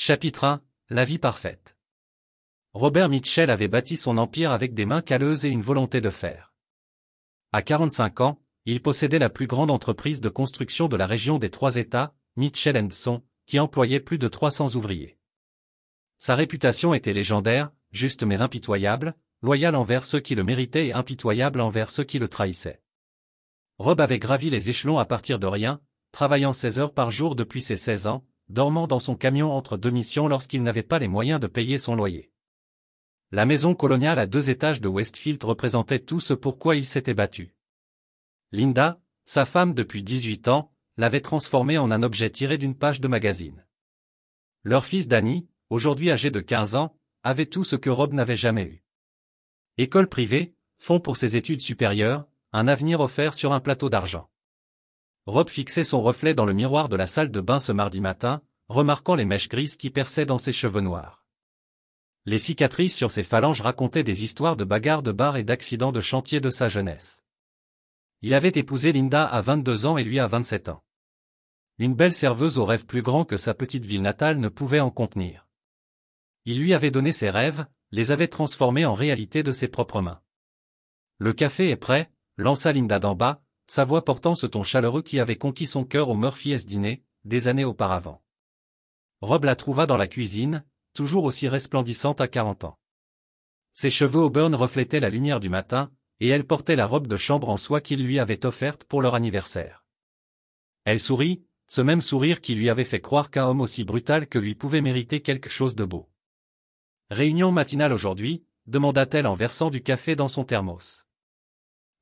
Chapitre 1. La vie parfaite. Robert Mitchell avait bâti son empire avec des mains calleuses et une volonté de faire. À 45 ans, il possédait la plus grande entreprise de construction de la région des Trois États, Mitchell & Son, qui employait plus de 300 ouvriers. Sa réputation était légendaire, juste mais impitoyable, loyal envers ceux qui le méritaient et impitoyable envers ceux qui le trahissaient. Rob avait gravi les échelons à partir de rien, travaillant 16 heures par jour depuis ses 16 ans, dormant dans son camion entre deux missions lorsqu'il n'avait pas les moyens de payer son loyer. La maison coloniale à 2 étages de Westfield représentait tout ce pourquoi il s'était battu. Linda, sa femme depuis 18 ans, l'avait transformé en un objet tiré d'une page de magazine. Leur fils Danny, aujourd'hui âgé de 15 ans, avait tout ce que Rob n'avait jamais eu. École privée, fonds pour ses études supérieures, un avenir offert sur un plateau d'argent. Rob fixait son reflet dans le miroir de la salle de bain ce mardi matin, remarquant les mèches grises qui perçaient dans ses cheveux noirs. Les cicatrices sur ses phalanges racontaient des histoires de bagarres de bar et d'accidents de chantier de sa jeunesse. Il avait épousé Linda à 22 ans et lui à 27 ans. Une belle serveuse aux rêves plus grands que sa petite ville natale ne pouvait en contenir. Il lui avait donné ses rêves, les avait transformés en réalité de ses propres mains. Le café est prêt, lança Linda d'en bas, sa voix portant ce ton chaleureux qui avait conquis son cœur au Murphy's dîner, des années auparavant. Rob la trouva dans la cuisine, toujours aussi resplendissante à 40 ans. Ses cheveux auburn reflétaient la lumière du matin, et elle portait la robe de chambre en soie qu'il lui avait offerte pour leur anniversaire. Elle sourit, ce même sourire qui lui avait fait croire qu'un homme aussi brutal que lui pouvait mériter quelque chose de beau. « Réunion matinale aujourd'hui » demanda-t-elle en versant du café dans son thermos.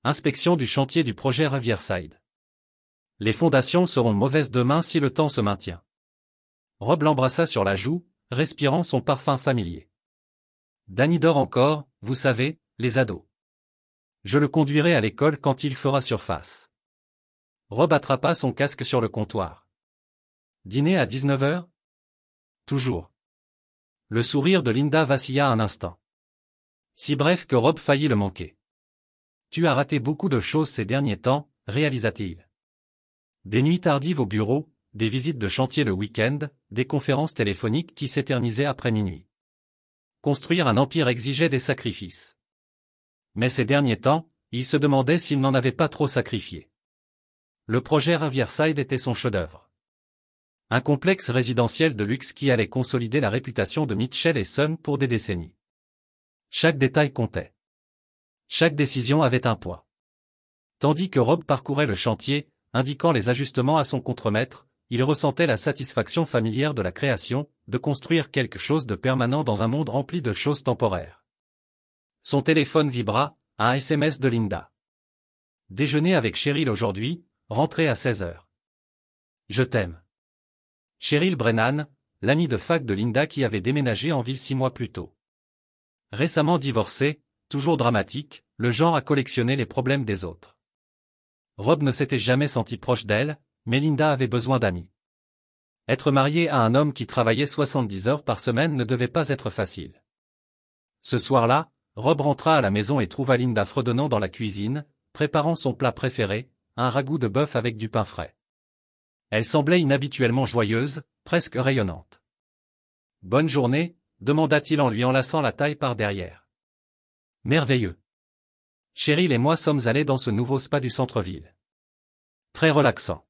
Inspection du chantier du projet Riverside. Les fondations seront mauvaises demain si le temps se maintient. Rob l'embrassa sur la joue, respirant son parfum familier. Danny dort encore, vous savez, les ados. Je le conduirai à l'école quand il fera surface. Rob attrapa son casque sur le comptoir. Dîner à 19 h? Toujours. Le sourire de Linda vacilla un instant. Si bref que Rob faillit le manquer. Tu as raté beaucoup de choses ces derniers temps, réalisa-t-il. Des nuits tardives au bureau, des visites de chantier le week-end, des conférences téléphoniques qui s'éternisaient après minuit. Construire un empire exigeait des sacrifices. Mais ces derniers temps, il se demandait s'il n'en avait pas trop sacrifié. Le projet Riverside était son chef-d'œuvre. Un complexe résidentiel de luxe qui allait consolider la réputation de Mitchell & Son pour des décennies. Chaque détail comptait. Chaque décision avait un poids. Tandis que Rob parcourait le chantier, indiquant les ajustements à son contremaître, il ressentait la satisfaction familière de la création, de construire quelque chose de permanent dans un monde rempli de choses temporaires. Son téléphone vibra, un SMS de Linda. Déjeuner avec Cheryl aujourd'hui, rentrée à 16 h. Je t'aime. Cheryl Brennan, l'amie de fac de Linda qui avait déménagé en ville 6 mois plus tôt. Récemment divorcée, toujours dramatique, le genre à collectionner les problèmes des autres. Rob ne s'était jamais senti proche d'elle, mais Linda avait besoin d'amis. Être mariée à un homme qui travaillait 70 heures par semaine ne devait pas être facile. Ce soir-là, Rob rentra à la maison et trouva Linda fredonnant dans la cuisine, préparant son plat préféré, un ragoût de bœuf avec du pain frais. Elle semblait inhabituellement joyeuse, presque rayonnante. « Bonne journée » demanda-t-il en lui enlaçant la taille par derrière. « Merveilleux. Cheryl et moi sommes allés dans ce nouveau spa du centre-ville. Très relaxant. »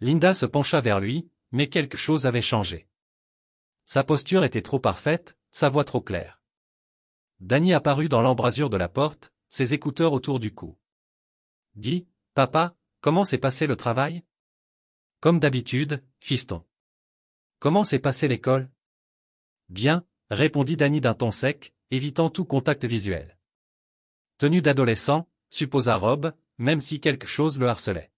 Linda se pencha vers lui, mais quelque chose avait changé. Sa posture était trop parfaite, sa voix trop claire. Danny apparut dans l'embrasure de la porte, ses écouteurs autour du cou. « Dis, papa, comment s'est passé le travail ? » « Comme d'habitude, fiston. »« Comment s'est passée l'école ? » ?»« Bien, » répondit Danny d'un ton sec, évitant tout contact visuel. « Tenue d'adolescent, » supposa Rob, même si quelque chose le harcelait.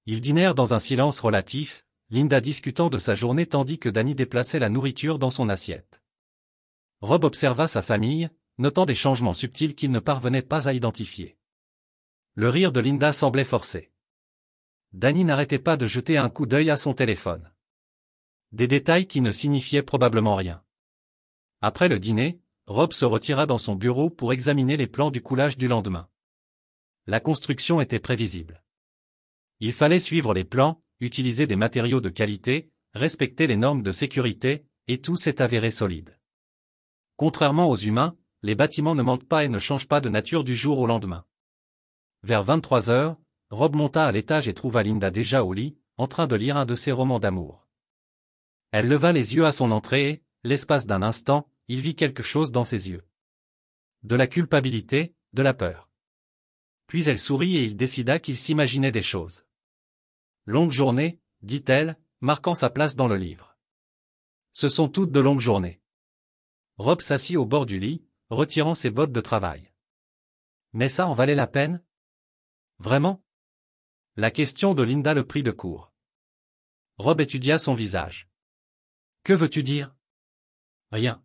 Ils dînèrent dans un silence relatif, Linda discutant de sa journée tandis que Danny déplaçait la nourriture dans son assiette. Rob observa sa famille, notant des changements subtils qu'il ne parvenait pas à identifier. Le rire de Linda semblait forcé. Danny n'arrêtait pas de jeter un coup d'œil à son téléphone. Des détails qui ne signifiaient probablement rien. Après le dîner, Rob se retira dans son bureau pour examiner les plans du coulage du lendemain. La construction était prévisible. Il fallait suivre les plans, utiliser des matériaux de qualité, respecter les normes de sécurité, et tout s'est avéré solide. Contrairement aux humains, les bâtiments ne mentent pas et ne changent pas de nature du jour au lendemain. Vers 23 heures, Rob monta à l'étage et trouva Linda déjà au lit, en train de lire un de ses romans d'amour. Elle leva les yeux à son entrée et, l'espace d'un instant, il vit quelque chose dans ses yeux. De la culpabilité, de la peur. Puis elle sourit et il décida qu'il s'imaginait des choses. Longue journée, dit-elle, marquant sa place dans le livre. Ce sont toutes de longues journées. Rob s'assit au bord du lit, retirant ses bottes de travail. Mais ça en valait la peine? Vraiment? La question de Linda le prit de court. Rob étudia son visage. Que veux-tu dire? Rien.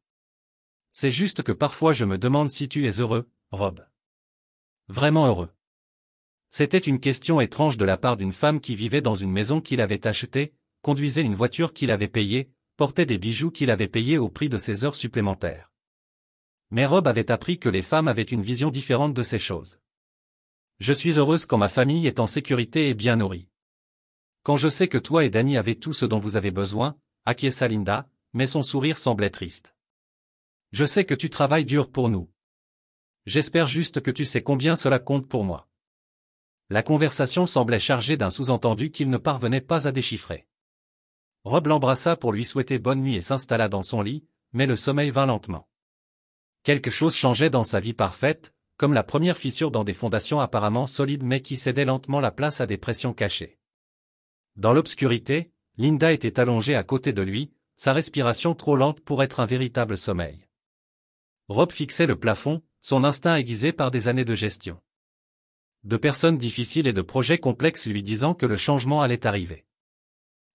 C'est juste que parfois je me demande si tu es heureux, Rob. Vraiment heureux. C'était une question étrange de la part d'une femme qui vivait dans une maison qu'il avait achetée, conduisait une voiture qu'il avait payée, portait des bijoux qu'il avait payés au prix de ses heures supplémentaires. Mais Rob avait appris que les femmes avaient une vision différente de ces choses. Je suis heureuse quand ma famille est en sécurité et bien nourrie. Quand je sais que toi et Danny avez tout ce dont vous avez besoin, acquiesça Linda, mais son sourire semblait triste. Je sais que tu travailles dur pour nous. J'espère juste que tu sais combien cela compte pour moi. La conversation semblait chargée d'un sous-entendu qu'il ne parvenait pas à déchiffrer. Rob l'embrassa pour lui souhaiter bonne nuit et s'installa dans son lit, mais le sommeil vint lentement. Quelque chose changeait dans sa vie parfaite, comme la première fissure dans des fondations apparemment solides mais qui cédaient lentement la place à des pressions cachées. Dans l'obscurité, Linda était allongée à côté de lui, sa respiration trop lente pour être un véritable sommeil. Rob fixait le plafond, son instinct aiguisé par des années de gestion. De personnes difficiles et de projets complexes lui disant que le changement allait arriver.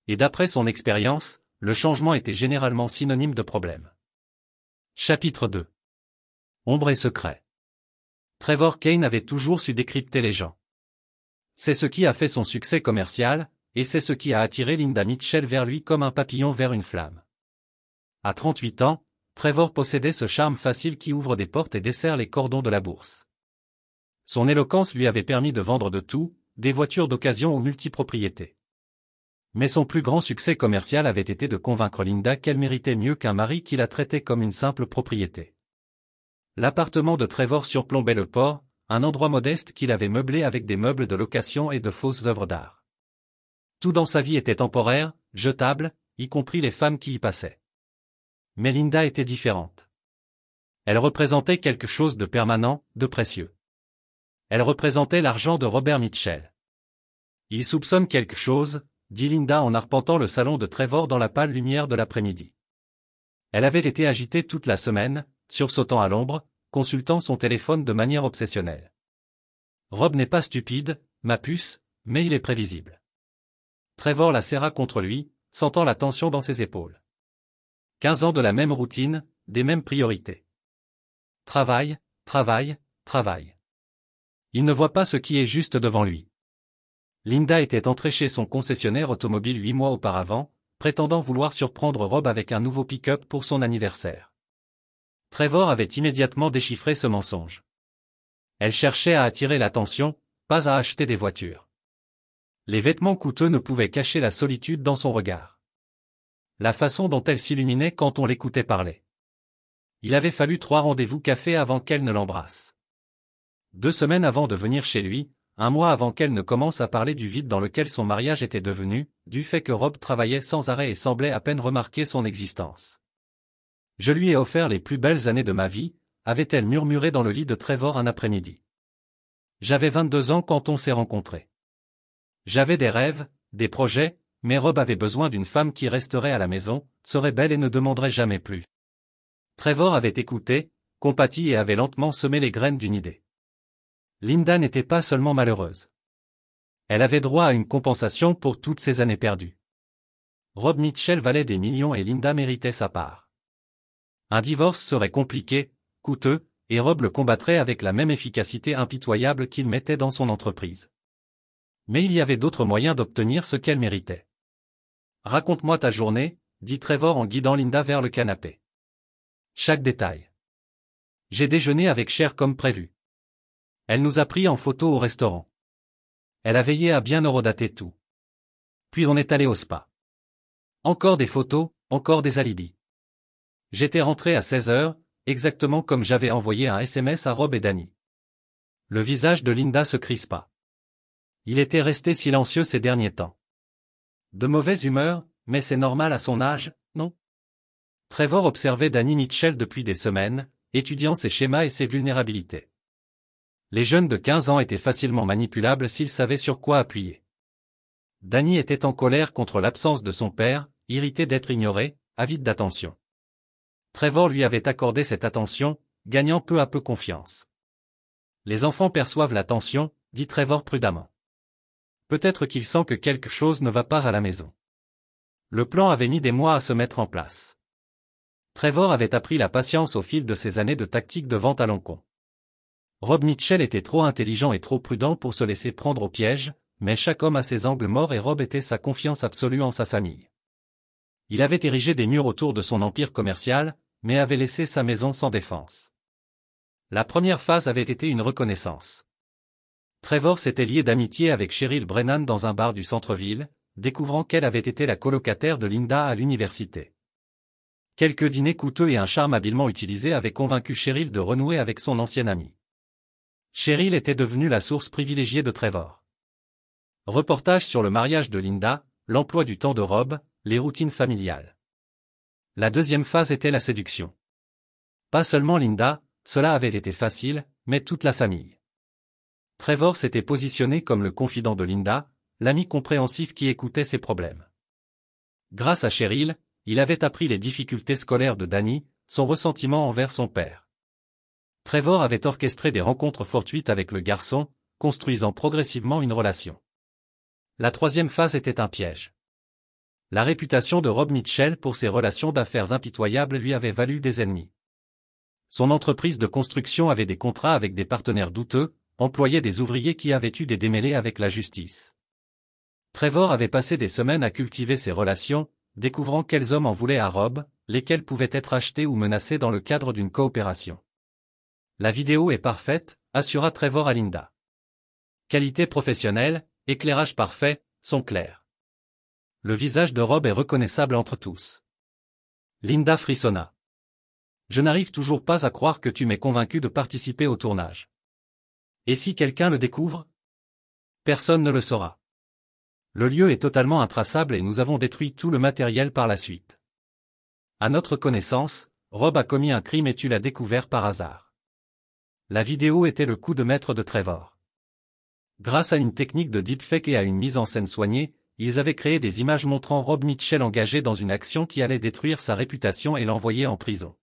Et d'après son expérience, le changement était généralement synonyme de problème. Chapitre 2. Ombre et secret. Trevor Kane avait toujours su décrypter les gens. C'est ce qui a fait son succès commercial, et c'est ce qui a attiré Linda Mitchell vers lui comme un papillon vers une flamme. À 38 ans, Trevor possédait ce charme facile qui ouvre des portes et desserre les cordons de la bourse. Son éloquence lui avait permis de vendre de tout, des voitures d'occasion aux multipropriétés. Mais son plus grand succès commercial avait été de convaincre Linda qu'elle méritait mieux qu'un mari qui la traitait comme une simple propriété. L'appartement de Trevor surplombait le port, un endroit modeste qu'il avait meublé avec des meubles de location et de fausses œuvres d'art. Tout dans sa vie était temporaire, jetable, y compris les femmes qui y passaient. Mais Linda était différente. Elle représentait quelque chose de permanent, de précieux. Elle représentait l'argent de Robert Mitchell. Il soupçonne quelque chose, dit Linda en arpentant le salon de Trevor dans la pâle lumière de l'après-midi. Elle avait été agitée toute la semaine, sursautant à l'ombre, consultant son téléphone de manière obsessionnelle. Rob n'est pas stupide, ma puce, mais il est prévisible. Trevor la serra contre lui, sentant la tension dans ses épaules. 15 ans de la même routine, des mêmes priorités. Travail, travail, travail. Il ne voit pas ce qui est juste devant lui. Linda était entrée chez son concessionnaire automobile 8 mois auparavant, prétendant vouloir surprendre Rob avec un nouveau pick-up pour son anniversaire. Trevor avait immédiatement déchiffré ce mensonge. Elle cherchait à attirer l'attention, pas à acheter des voitures. Les vêtements coûteux ne pouvaient cacher la solitude dans son regard. La façon dont elle s'illuminait quand on l'écoutait parler. Il avait fallu 3 rendez-vous café avant qu'elle ne l'embrasse. 2 semaines avant de venir chez lui, 1 mois avant qu'elle ne commence à parler du vide dans lequel son mariage était devenu, du fait que Rob travaillait sans arrêt et semblait à peine remarquer son existence. Je lui ai offert les plus belles années de ma vie, avait-elle murmuré dans le lit de Trevor un après-midi. J'avais 22 ans quand on s'est rencontrés. J'avais des rêves, des projets, mais Rob avait besoin d'une femme qui resterait à la maison, serait belle et ne demanderait jamais plus. Trevor avait écouté, compati et avait lentement semé les graines d'une idée. Linda n'était pas seulement malheureuse. Elle avait droit à une compensation pour toutes ces années perdues. Rob Mitchell valait des millions et Linda méritait sa part. Un divorce serait compliqué, coûteux, et Rob le combattrait avec la même efficacité impitoyable qu'il mettait dans son entreprise. Mais il y avait d'autres moyens d'obtenir ce qu'elle méritait. Raconte-moi ta journée, dit Trevor en guidant Linda vers le canapé. Chaque détail. J'ai déjeuné avec Cher comme prévu. Elle nous a pris en photo au restaurant. Elle a veillé à bien horodater tout. Puis on est allé au spa. Encore des photos, encore des alibis. J'étais rentré à 16 heures, exactement comme j'avais envoyé un SMS à Rob et Danny. Le visage de Linda se crispa. Il était resté silencieux ces derniers temps. De mauvaise humeur, mais c'est normal à son âge, non? Trevor observait Danny Mitchell depuis des semaines, étudiant ses schémas et ses vulnérabilités. Les jeunes de 15 ans étaient facilement manipulables s'ils savaient sur quoi appuyer. Danny était en colère contre l'absence de son père, irrité d'être ignoré, avide d'attention. Trevor lui avait accordé cette attention, gagnant peu à peu confiance. Les enfants perçoivent l'attention, dit Trevor prudemment. Peut-être qu'il sent que quelque chose ne va pas à la maison. Le plan avait mis des mois à se mettre en place. Trevor avait appris la patience au fil de ses années de tactique de vente à l'encon. Rob Mitchell était trop intelligent et trop prudent pour se laisser prendre au piège, mais chaque homme a ses angles morts et Rob était sa confiance absolue en sa famille. Il avait érigé des murs autour de son empire commercial, mais avait laissé sa maison sans défense. La première phase avait été une reconnaissance. Trevor s'était lié d'amitié avec Cheryl Brennan dans un bar du centre-ville, découvrant qu'elle avait été la colocataire de Linda à l'université. Quelques dîners coûteux et un charme habilement utilisé avaient convaincu Cheryl de renouer avec son ancienne amie. Cheryl était devenue la source privilégiée de Trevor. Reportage sur le mariage de Linda, l'emploi du temps de Rob, les routines familiales. La deuxième phase était la séduction. Pas seulement Linda, cela avait été facile, mais toute la famille. Trevor s'était positionné comme le confident de Linda, l'ami compréhensif qui écoutait ses problèmes. Grâce à Cheryl, il avait appris les difficultés scolaires de Danny, son ressentiment envers son père. Trevor avait orchestré des rencontres fortuites avec le garçon, construisant progressivement une relation. La troisième phase était un piège. La réputation de Rob Mitchell pour ses relations d'affaires impitoyables lui avait valu des ennemis. Son entreprise de construction avait des contrats avec des partenaires douteux, employait des ouvriers qui avaient eu des démêlés avec la justice. Trevor avait passé des semaines à cultiver ces relations, découvrant quels hommes en voulaient à Rob, lesquels pouvaient être achetés ou menacés dans le cadre d'une coopération. La vidéo est parfaite, assura Trevor à Linda. Qualité professionnelle, éclairage parfait, son clair. Le visage de Rob est reconnaissable entre tous. Linda frissonna. Je n'arrive toujours pas à croire que tu m'aies convaincu de participer au tournage. Et si quelqu'un le découvre? Personne ne le saura. Le lieu est totalement intraçable et nous avons détruit tout le matériel par la suite. À notre connaissance, Rob a commis un crime et tu l'as découvert par hasard. La vidéo était le coup de maître de Trevor. Grâce à une technique de deepfake et à une mise en scène soignée, ils avaient créé des images montrant Rob Mitchell engagé dans une action qui allait détruire sa réputation et l'envoyer en prison.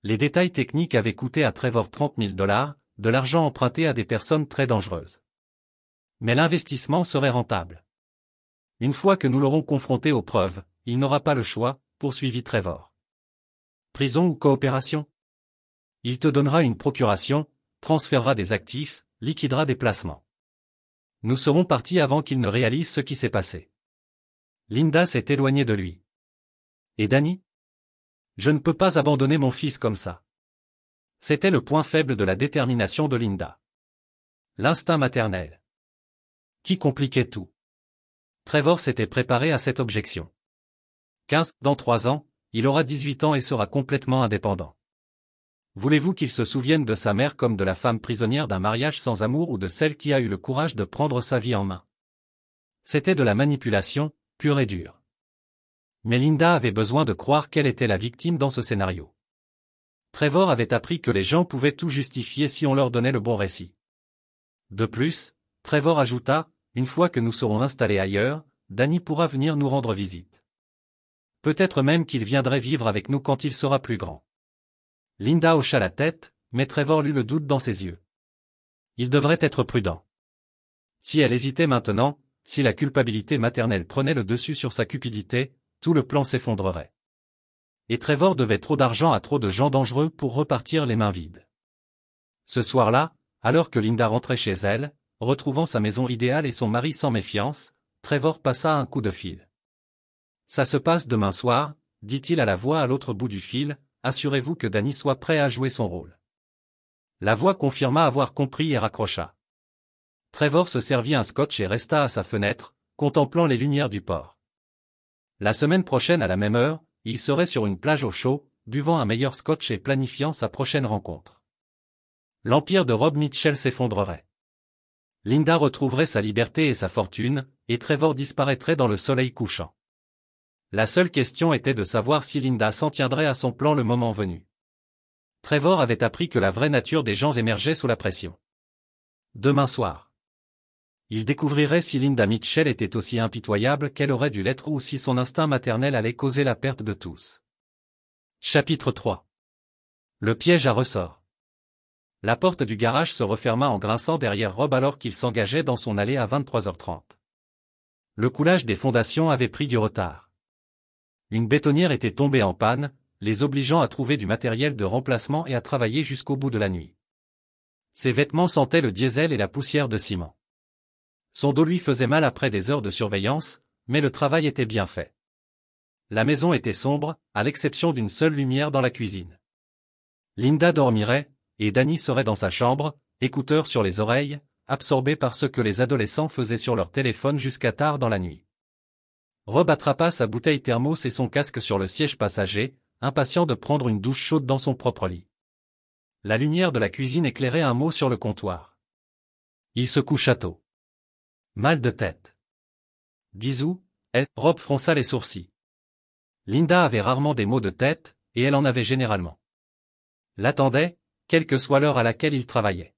Les détails techniques avaient coûté à Trevor 30 000 $, de l'argent emprunté à des personnes très dangereuses. Mais l'investissement serait rentable. Une fois que nous l'aurons confronté aux preuves, il n'aura pas le choix, poursuivit Trevor. Prison ou coopération? Il te donnera une procuration, transférera des actifs, liquidera des placements. Nous serons partis avant qu'il ne réalise ce qui s'est passé. Linda s'est éloignée de lui. Et Danny? Je ne peux pas abandonner mon fils comme ça. C'était le point faible de la détermination de Linda. L'instinct maternel. Qui compliquait tout. Trevor s'était préparé à cette objection. Dans 3 ans, il aura 18 ans et sera complètement indépendant. Voulez-vous qu'il se souvienne de sa mère comme de la femme prisonnière d'un mariage sans amour ou de celle qui a eu le courage de prendre sa vie en main? C'était de la manipulation, pure et dure. Mais Linda avait besoin de croire qu'elle était la victime dans ce scénario. Trevor avait appris que les gens pouvaient tout justifier si on leur donnait le bon récit. De plus, Trevor ajouta, une fois que nous serons installés ailleurs, Danny pourra venir nous rendre visite. Peut-être même qu'il viendrait vivre avec nous quand il sera plus grand. Linda hocha la tête, mais Trevor lut le doute dans ses yeux. Il devrait être prudent. Si elle hésitait maintenant, si la culpabilité maternelle prenait le dessus sur sa cupidité, tout le plan s'effondrerait. Et Trevor devait trop d'argent à trop de gens dangereux pour repartir les mains vides. Ce soir-là, alors que Linda rentrait chez elle, retrouvant sa maison idéale et son mari sans méfiance, Trevor passa un coup de fil. Ça se passe demain soir, dit-il à la voix à l'autre bout du fil, assurez-vous que Danny soit prêt à jouer son rôle. La voix confirma avoir compris et raccrocha. Trevor se servit un scotch et resta à sa fenêtre, contemplant les lumières du port. La semaine prochaine à la même heure, il serait sur une plage au chaud, buvant un meilleur scotch et planifiant sa prochaine rencontre. L'empire de Rob Mitchell s'effondrerait. Linda retrouverait sa liberté et sa fortune, et Trevor disparaîtrait dans le soleil couchant. La seule question était de savoir si Linda s'en tiendrait à son plan le moment venu. Trevor avait appris que la vraie nature des gens émergeait sous la pression. Demain soir, il découvrirait si Linda Mitchell était aussi impitoyable qu'elle aurait dû l'être ou si son instinct maternel allait causer la perte de tous. Chapitre 3. Le piège à ressort. La porte du garage se referma en grinçant derrière Rob alors qu'il s'engageait dans son allée à 23h30. Le coulage des fondations avait pris du retard. Une bétonnière était tombée en panne, les obligeant à trouver du matériel de remplacement et à travailler jusqu'au bout de la nuit. Ses vêtements sentaient le diesel et la poussière de ciment. Son dos lui faisait mal après des heures de surveillance, mais le travail était bien fait. La maison était sombre, à l'exception d'une seule lumière dans la cuisine. Linda dormirait, et Danny serait dans sa chambre, écouteurs sur les oreilles, absorbé par ce que les adolescents faisaient sur leur téléphone jusqu'à tard dans la nuit. Rob attrapa sa bouteille thermos et son casque sur le siège passager, impatient de prendre une douche chaude dans son propre lit. La lumière de la cuisine éclairait un mot sur le comptoir. Il se coucha tôt. Mal de tête. Bisous, Rob fronça les sourcils. Linda avait rarement des maux de tête, et elle en avait généralement. L'attendait, quelle que soit l'heure à laquelle il travaillait.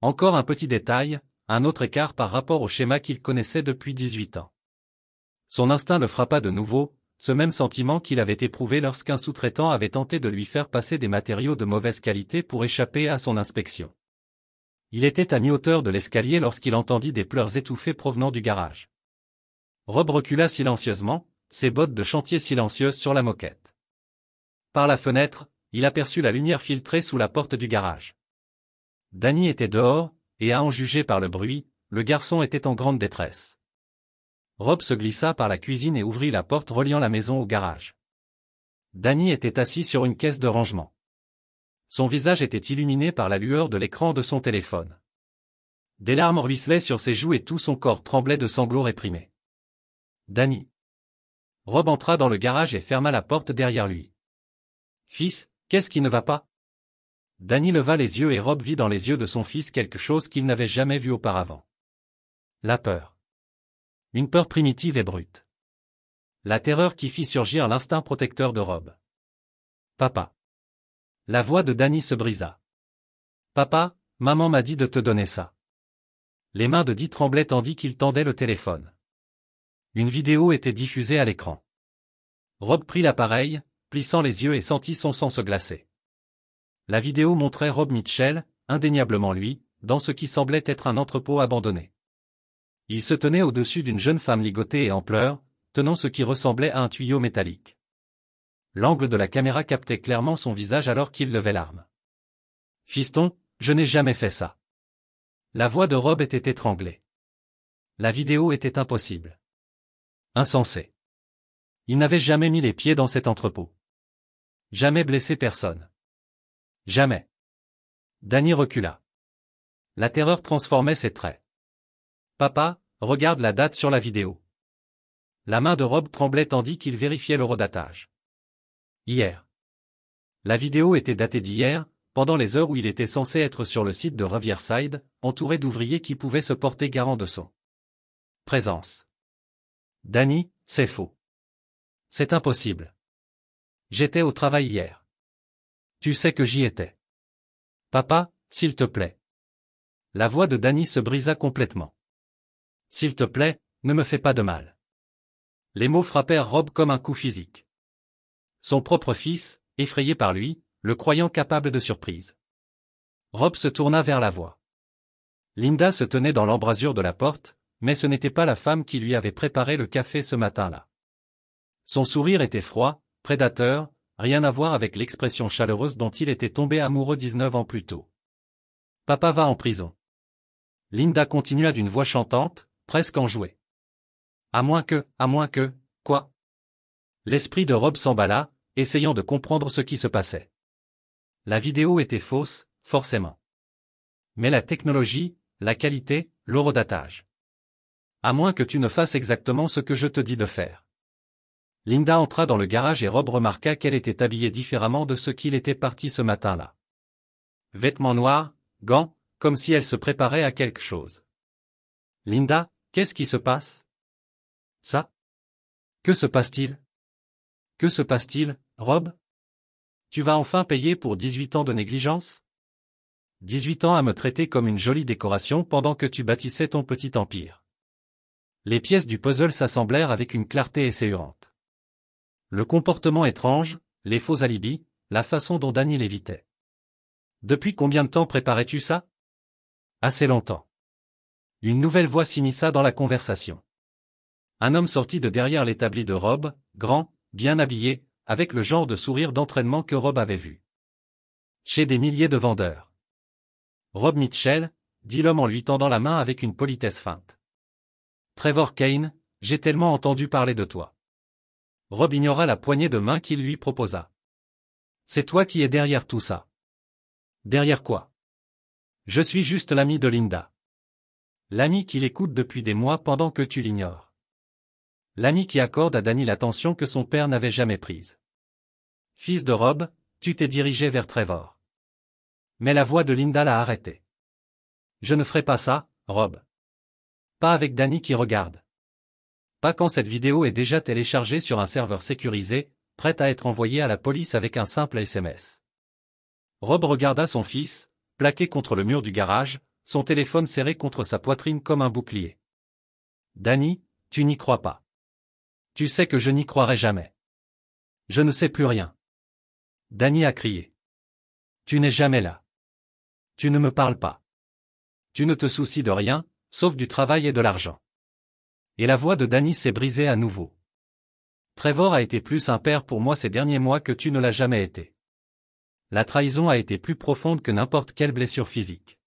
Encore un petit détail, un autre écart par rapport au schéma qu'il connaissait depuis 18 ans. Son instinct le frappa de nouveau, ce même sentiment qu'il avait éprouvé lorsqu'un sous-traitant avait tenté de lui faire passer des matériaux de mauvaise qualité pour échapper à son inspection. Il était à mi-hauteur de l'escalier lorsqu'il entendit des pleurs étouffés provenant du garage. Rob recula silencieusement, ses bottes de chantier silencieuses sur la moquette. Par la fenêtre, il aperçut la lumière filtrée sous la porte du garage. Danny était dehors, et à en juger par le bruit, le garçon était en grande détresse. Rob se glissa par la cuisine et ouvrit la porte reliant la maison au garage. Danny était assis sur une caisse de rangement. Son visage était illuminé par la lueur de l'écran de son téléphone. Des larmes ruisselaient sur ses joues et tout son corps tremblait de sanglots réprimés. Danny. Rob entra dans le garage et ferma la porte derrière lui. Fils, qu'est-ce qui ne va pas? Danny leva les yeux et Rob vit dans les yeux de son fils quelque chose qu'il n'avait jamais vu auparavant. La peur. Une peur primitive et brute. La terreur qui fit surgir l'instinct protecteur de Rob. Papa. La voix de Danny se brisa. Papa, maman m'a dit de te donner ça. Les mains de Dee tremblaient tandis qu'il tendait le téléphone. Une vidéo était diffusée à l'écran. Rob prit l'appareil, plissant les yeux et sentit son sang se glacer. La vidéo montrait Rob Mitchell, indéniablement lui, dans ce qui semblait être un entrepôt abandonné. Il se tenait au-dessus d'une jeune femme ligotée et en pleurs, tenant ce qui ressemblait à un tuyau métallique. L'angle de la caméra captait clairement son visage alors qu'il levait l'arme. « Fiston, je n'ai jamais fait ça. » La voix de Rob était étranglée. La vidéo était impossible. Insensé. Il n'avait jamais mis les pieds dans cet entrepôt. Jamais blessé personne. Jamais. Danny recula. La terreur transformait ses traits. Papa, regarde la date sur la vidéo. La main de Rob tremblait tandis qu'il vérifiait l'horodatage. Hier. La vidéo était datée d'hier, pendant les heures où il était censé être sur le site de Riverside, entouré d'ouvriers qui pouvaient se porter garant de son présence. Danny, c'est faux. C'est impossible. J'étais au travail hier. Tu sais que j'y étais. Papa, s'il te plaît. La voix de Danny se brisa complètement. S'il te plaît, ne me fais pas de mal. Les mots frappèrent Rob comme un coup physique. Son propre fils, effrayé par lui, le croyant capable de surprise. Rob se tourna vers la voix. Linda se tenait dans l'embrasure de la porte, mais ce n'était pas la femme qui lui avait préparé le café ce matin-là. Son sourire était froid, prédateur, rien à voir avec l'expression chaleureuse dont il était tombé amoureux 19 ans plus tôt. Papa va en prison. Linda continua d'une voix chantante, presque enjouée. À moins que, quoi? L'esprit de Rob s'emballa, essayant de comprendre ce qui se passait. La vidéo était fausse, forcément. Mais la technologie, la qualité, l'horodatage. À moins que tu ne fasses exactement ce que je te dis de faire. Linda entra dans le garage et Rob remarqua qu'elle était habillée différemment de ce qu'il était parti ce matin-là. Vêtements noirs, gants, comme si elle se préparait à quelque chose. Linda, qu'est-ce qui se passe? Ça? Que se passe-t-il? Que se passe-t-il, Rob? Tu vas enfin payer pour 18 ans de négligence? 18 ans à me traiter comme une jolie décoration pendant que tu bâtissais ton petit empire. Les pièces du puzzle s'assemblèrent avec une clarté essayante. Le comportement étrange, les faux alibis, la façon dont Danny l'évitait. Depuis combien de temps préparais-tu ça? Assez longtemps. Une nouvelle voix s'immisça dans la conversation. Un homme sortit de derrière l'établi de Rob, grand, bien habillé, avec le genre de sourire d'entraînement que Rob avait vu chez des milliers de vendeurs. Rob Mitchell, dit l'homme en lui tendant la main avec une politesse feinte. Trevor Kane, j'ai tellement entendu parler de toi. Rob ignora la poignée de main qu'il lui proposa. C'est toi qui es derrière tout ça. Derrière quoi? Je suis juste l'ami de Linda. L'ami qui l'écoute depuis des mois pendant que tu l'ignores. L'ami qui accorde à Danny l'attention que son père n'avait jamais prise. Fils de Rob, tu t'es dirigé vers Trevor. Mais la voix de Linda l'a arrêté. Je ne ferai pas ça, Rob. Pas avec Danny qui regarde. Pas quand cette vidéo est déjà téléchargée sur un serveur sécurisé, prête à être envoyée à la police avec un simple SMS. Rob regarda son fils, plaqué contre le mur du garage, son téléphone serré contre sa poitrine comme un bouclier. Danny, tu n'y crois pas. Tu sais que je n'y croirai jamais. Je ne sais plus rien. Danny a crié. Tu n'es jamais là. Tu ne me parles pas. Tu ne te soucies de rien, sauf du travail et de l'argent. Et la voix de Danny s'est brisée à nouveau. Trevor a été plus un père pour moi ces derniers mois que tu ne l'as jamais été. La trahison a été plus profonde que n'importe quelle blessure physique.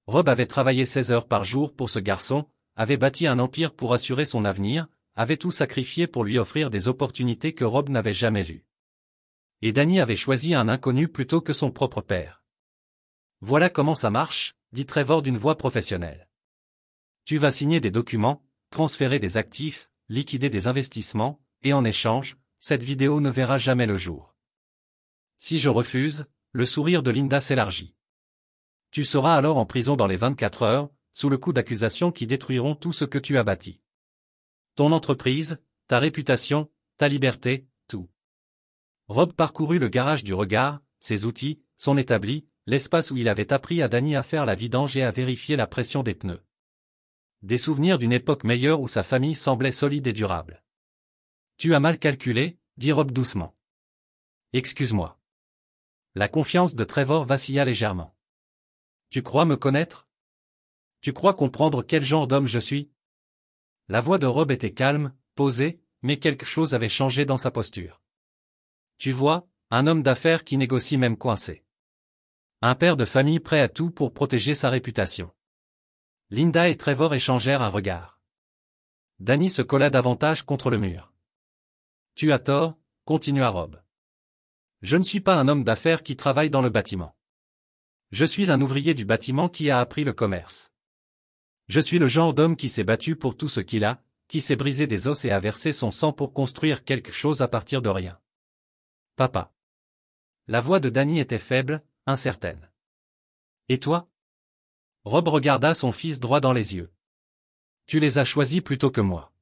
Rob avait travaillé 16 heures par jour pour ce garçon, avait bâti un empire pour assurer son avenir, avait tout sacrifié pour lui offrir des opportunités que Rob n'avait jamais eues. Et Danny avait choisi un inconnu plutôt que son propre père. Voilà comment ça marche, dit Trevor d'une voix professionnelle. Tu vas signer des documents, transférer des actifs, liquider des investissements, et en échange, cette vidéo ne verra jamais le jour. Si je refuse, le sourire de Linda s'élargit. Tu seras alors en prison dans les 24 heures, sous le coup d'accusations qui détruiront tout ce que tu as bâti. Ton entreprise, ta réputation, ta liberté, tout. Rob parcourut le garage du regard, ses outils, son établi, l'espace où il avait appris à Danny à faire la vidange et à vérifier la pression des pneus. Des souvenirs d'une époque meilleure où sa famille semblait solide et durable. Tu as mal calculé, dit Rob doucement. Excuse-moi. La confiance de Trevor vacilla légèrement. Tu crois me connaître? Tu crois comprendre quel genre d'homme je suis? La voix de Rob était calme, posée, mais quelque chose avait changé dans sa posture. Tu vois, un homme d'affaires qui négocie même coincé. Un père de famille prêt à tout pour protéger sa réputation. Linda et Trevor échangèrent un regard. Danny se colla davantage contre le mur. Tu as tort, continua Rob. Je ne suis pas un homme d'affaires qui travaille dans le bâtiment. Je suis un ouvrier du bâtiment qui a appris le commerce. Je suis le genre d'homme qui s'est battu pour tout ce qu'il a, qui s'est brisé des os et a versé son sang pour construire quelque chose à partir de rien. Papa. La voix de Danny était faible, incertaine. Et toi? Rob regarda son fils droit dans les yeux. Tu les as choisis plutôt que moi.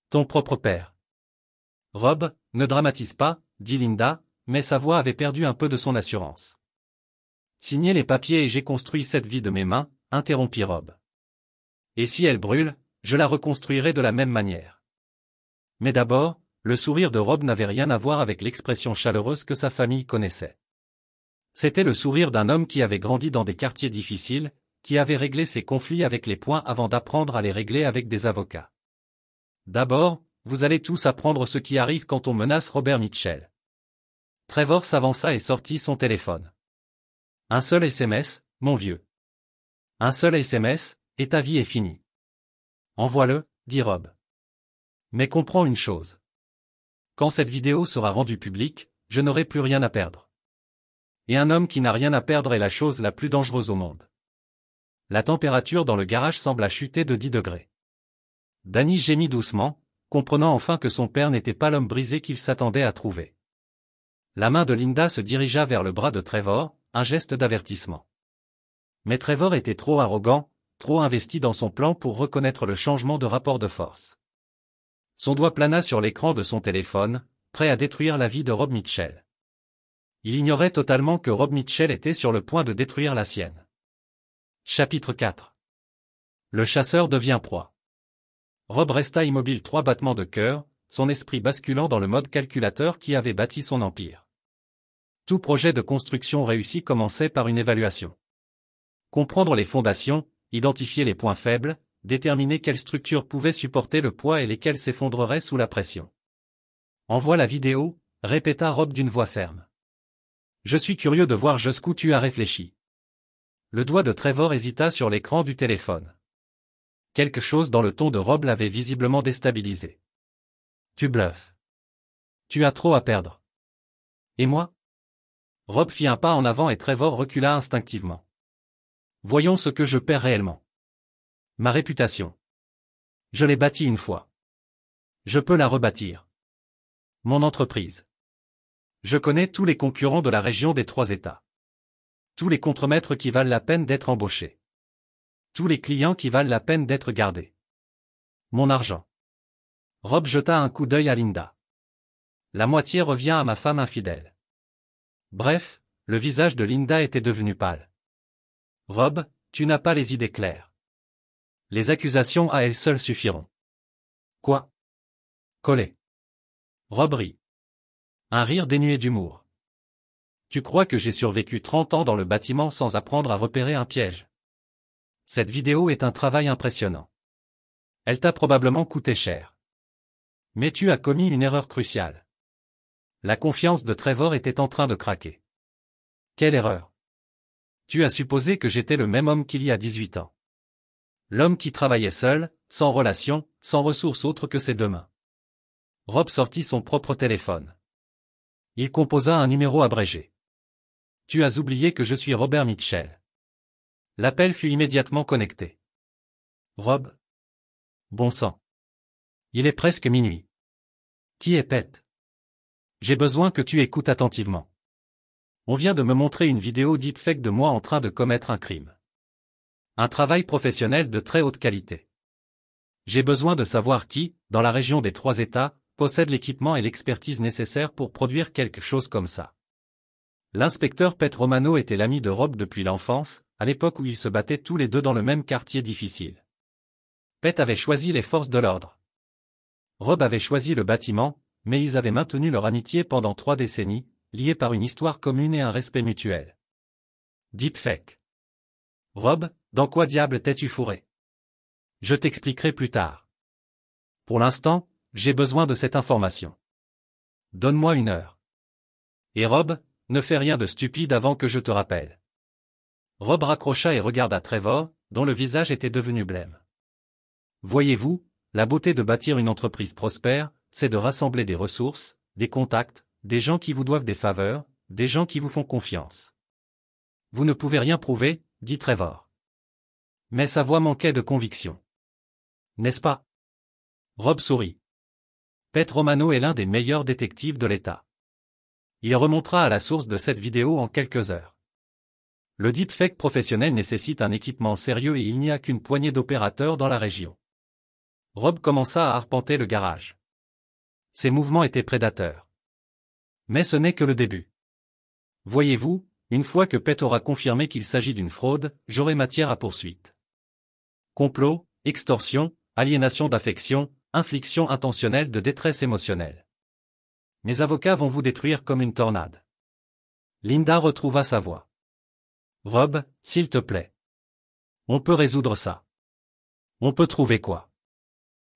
Ton propre père. Rob, ne dramatise pas, dit Linda, mais sa voix avait perdu un peu de son assurance. Signez les papiers et j'ai construit cette vie de mes mains, interrompit Rob. Et si elle brûle, je la reconstruirai de la même manière. Mais d'abord, le sourire de Rob n'avait rien à voir avec l'expression chaleureuse que sa famille connaissait. C'était le sourire d'un homme qui avait grandi dans des quartiers difficiles, qui avait réglé ses conflits avec les poings avant d'apprendre à les régler avec des avocats. D'abord, vous allez tous apprendre ce qui arrive quand on menace Robert Mitchell. Trevor s'avança et sortit son téléphone. Un seul SMS, mon vieux. Un seul SMS, et ta vie est finie. Envoie-le, dit Rob. Mais comprends une chose. Quand cette vidéo sera rendue publique, je n'aurai plus rien à perdre. Et un homme qui n'a rien à perdre est la chose la plus dangereuse au monde. La température dans le garage sembla chuter de 10 degrés. Danny gémit doucement, comprenant enfin que son père n'était pas l'homme brisé qu'il s'attendait à trouver. La main de Linda se dirigea vers le bras de Trevor, un geste d'avertissement. Mais Trevor était trop arrogant, trop investi dans son plan pour reconnaître le changement de rapport de force. Son doigt plana sur l'écran de son téléphone, prêt à détruire la vie de Rob Mitchell. Il ignorait totalement que Rob Mitchell était sur le point de détruire la sienne. Chapitre 4. Le chasseur devient proie. Rob resta immobile 3 battements de cœur, son esprit basculant dans le mode calculateur qui avait bâti son empire. Tout projet de construction réussi commençait par une évaluation. Comprendre les fondations, identifier les points faibles, déterminer quelles structures pouvaient supporter le poids et lesquelles s'effondreraient sous la pression. Envoie la vidéo, répéta Rob d'une voix ferme. Je suis curieux de voir jusqu'où tu as réfléchi. Le doigt de Trevor hésita sur l'écran du téléphone. Quelque chose dans le ton de Rob l'avait visiblement déstabilisé. Tu bluffes. Tu as trop à perdre. Et moi? Rob fit un pas en avant et Trevor recula instinctivement. Voyons ce que je perds réellement. Ma réputation. Je l'ai bâtie une fois. Je peux la rebâtir. Mon entreprise. Je connais tous les concurrents de la région des 3 États. Tous les contremaîtres qui valent la peine d'être embauchés. Tous les clients qui valent la peine d'être gardés. Mon argent. Rob jeta un coup d'œil à Linda. La moitié revient à ma femme infidèle. Bref, le visage de Linda était devenu pâle. Rob, tu n'as pas les idées claires. Les accusations à elles seules suffiront. Quoi? Collé. Rob rit. Un rire dénué d'humour. Tu crois que j'ai survécu 30 ans dans le bâtiment sans apprendre à repérer un piège? Cette vidéo est un travail impressionnant. Elle t'a probablement coûté cher. Mais tu as commis une erreur cruciale. La confiance de Trevor était en train de craquer. Quelle erreur? Tu as supposé que j'étais le même homme qu'il y a 18 ans. L'homme qui travaillait seul, sans relation, sans ressources autres que ses 2 mains. Rob sortit son propre téléphone. Il composa un numéro abrégé. Tu as oublié que je suis Robert Mitchell. L'appel fut immédiatement connecté. Rob? Bon sang. Il est presque minuit. Qui est Pete? J'ai besoin que tu écoutes attentivement. On vient de me montrer une vidéo deepfake de moi en train de commettre un crime. Un travail professionnel de très haute qualité. J'ai besoin de savoir qui, dans la région des 3 États, possède l'équipement et l'expertise nécessaires pour produire quelque chose comme ça. L'inspecteur Pete Romano était l'ami de Rob depuis l'enfance, à l'époque où ils se battaient tous les deux dans le même quartier difficile. Pete avait choisi les forces de l'ordre. Rob avait choisi le bâtiment, mais ils avaient maintenu leur amitié pendant 3 décennies, liés par une histoire commune et un respect mutuel. Deepfake. Rob, dans quoi diable t'es-tu fourré? Je t'expliquerai plus tard. Pour l'instant, j'ai besoin de cette information. Donne-moi 1 heure. Et Rob, ne fais rien de stupide avant que je te rappelle. Rob raccrocha et regarda Trevor, dont le visage était devenu blême. Voyez-vous, la beauté de bâtir une entreprise prospère, c'est de rassembler des ressources, des contacts, des gens qui vous doivent des faveurs, des gens qui vous font confiance. Vous ne pouvez rien prouver, dit Trevor. Mais sa voix manquait de conviction. N'est-ce pas? Rob sourit. Pete Romano est l'un des meilleurs détectives de l'État. Il remontera à la source de cette vidéo en quelques heures. Le deepfake professionnel nécessite un équipement sérieux et il n'y a qu'une poignée d'opérateurs dans la région. Rob commença à arpenter le garage. Ses mouvements étaient prédateurs. Mais ce n'est que le début. Voyez-vous, une fois que Pete aura confirmé qu'il s'agit d'une fraude, j'aurai matière à poursuite. Complot, extorsion, aliénation d'affection, infliction intentionnelle de détresse émotionnelle. Mes avocats vont vous détruire comme une tornade. Linda retrouva sa voix. Rob, s'il te plaît. On peut résoudre ça. On peut trouver quoi?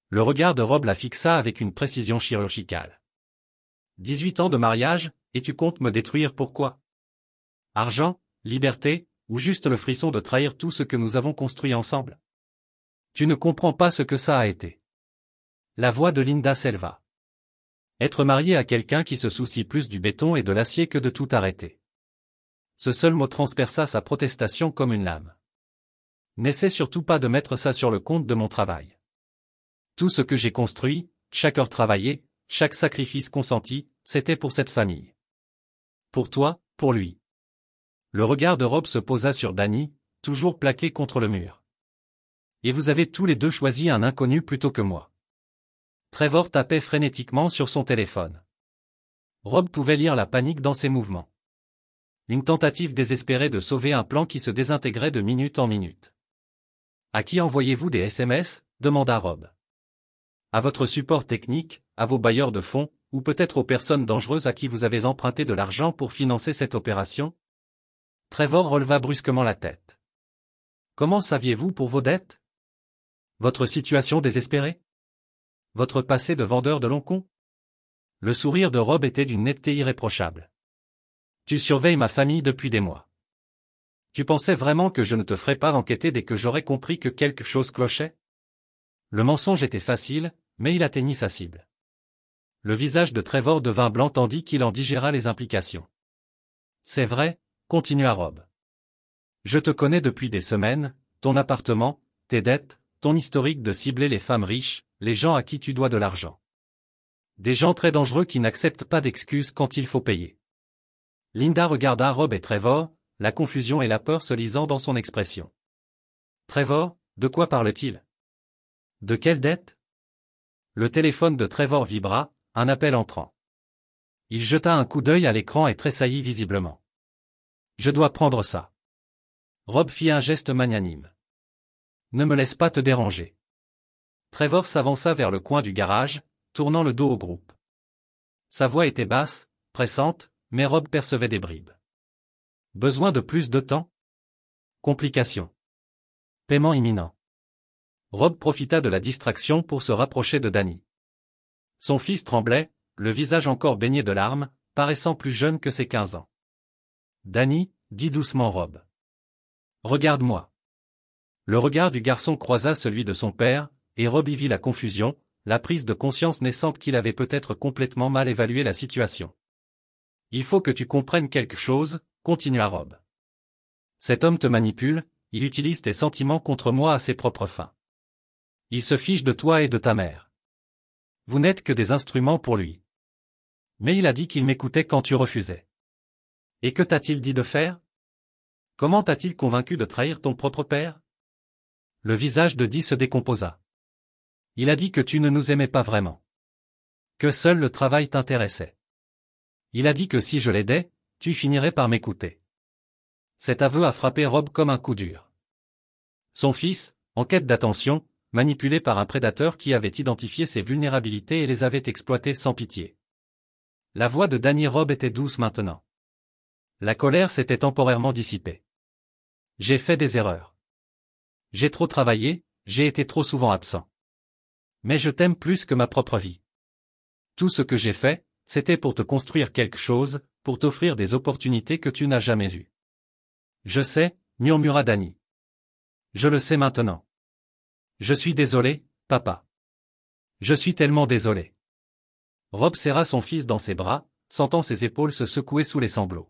Le regard de Rob la fixa avec une précision chirurgicale. 18 ans de mariage, et tu comptes me détruire pourquoi? Argent, liberté, ou juste le frisson de trahir tout ce que nous avons construit ensemble? Tu ne comprends pas ce que ça a été. La voix de Linda s'éleva. Être marié à quelqu'un qui se soucie plus du béton et de l'acier que de tout arrêter. Ce seul mot transperça sa protestation comme une lame. N'essaie surtout pas de mettre ça sur le compte de mon travail. Tout ce que j'ai construit, chaque heure travaillée, chaque sacrifice consenti, c'était pour cette famille. Pour toi, pour lui. Le regard de Rob se posa sur Danny, toujours plaqué contre le mur. Et vous avez tous les deux choisi un inconnu plutôt que moi. Trevor tapait frénétiquement sur son téléphone. Rob pouvait lire la panique dans ses mouvements. Une tentative désespérée de sauver un plan qui se désintégrait de minute en minute. À qui envoyez-vous des SMS ? Demanda Rob. À votre support technique, à vos bailleurs de fonds, ou peut-être aux personnes dangereuses à qui vous avez emprunté de l'argent pour financer cette opération ? Trevor releva brusquement la tête. Comment saviez-vous pour vos dettes ? Votre situation désespérée ? Votre passé de vendeur de longs cons ? Le sourire de Rob était d'une netteté irréprochable. Tu surveilles ma famille depuis des mois. Tu pensais vraiment que je ne te ferais pas enquêter dès que j'aurais compris que quelque chose clochait ? Le mensonge était facile, mais il atteignit sa cible. Le visage de Trevor devint blanc tandis qu'il en digéra les implications. C'est vrai, continua Rob. Je te connais depuis des semaines, ton appartement, tes dettes, ton historique de cibler les femmes riches, les gens à qui tu dois de l'argent. Des gens très dangereux qui n'acceptent pas d'excuses quand il faut payer. Linda regarda Rob et Trevor, la confusion et la peur se lisant dans son expression. Trevor, de quoi parle-t-il ? De quelle dette ? Le téléphone de Trevor vibra, un appel entrant. Il jeta un coup d'œil à l'écran et tressaillit visiblement. Je dois prendre ça. Rob fit un geste magnanime. Ne me laisse pas te déranger. Trevor s'avança vers le coin du garage, tournant le dos au groupe. Sa voix était basse, pressante, mais Rob percevait des bribes. Besoin de plus de temps ? Complications. Paiement imminent. Rob profita de la distraction pour se rapprocher de Danny. Son fils tremblait, le visage encore baigné de larmes, paraissant plus jeune que ses 15 ans. Danny, dit doucement Rob. Regarde-moi. Le regard du garçon croisa celui de son père, et Rob y vit la confusion, la prise de conscience naissante qu'il avait peut-être complètement mal évalué la situation. Il faut que tu comprennes quelque chose, continua Rob. Cet homme te manipule, il utilise tes sentiments contre moi à ses propres fins. Il se fiche de toi et de ta mère. Vous n'êtes que des instruments pour lui. Mais il a dit qu'il m'écoutait quand tu refusais. Et que t'a-t-il dit de faire ? Comment t'a-t-il convaincu de trahir ton propre père ? Le visage de Dee se décomposa. Il a dit que tu ne nous aimais pas vraiment. Que seul le travail t'intéressait. Il a dit que si je l'aidais, tu finirais par m'écouter. Cet aveu a frappé Rob comme un coup dur. Son fils, en quête d'attention, manipulé par un prédateur qui avait identifié ses vulnérabilités et les avait exploitées sans pitié. La voix de Danny Rob était douce maintenant. La colère s'était temporairement dissipée. J'ai fait des erreurs. J'ai trop travaillé, j'ai été trop souvent absent. Mais je t'aime plus que ma propre vie. Tout ce que j'ai fait, c'était pour te construire quelque chose, pour t'offrir des opportunités que tu n'as jamais eues. Je sais, murmura Danny. Je le sais maintenant. Je suis désolé, papa. Je suis tellement désolé. Rob serra son fils dans ses bras, sentant ses épaules se secouer sous les sanglots.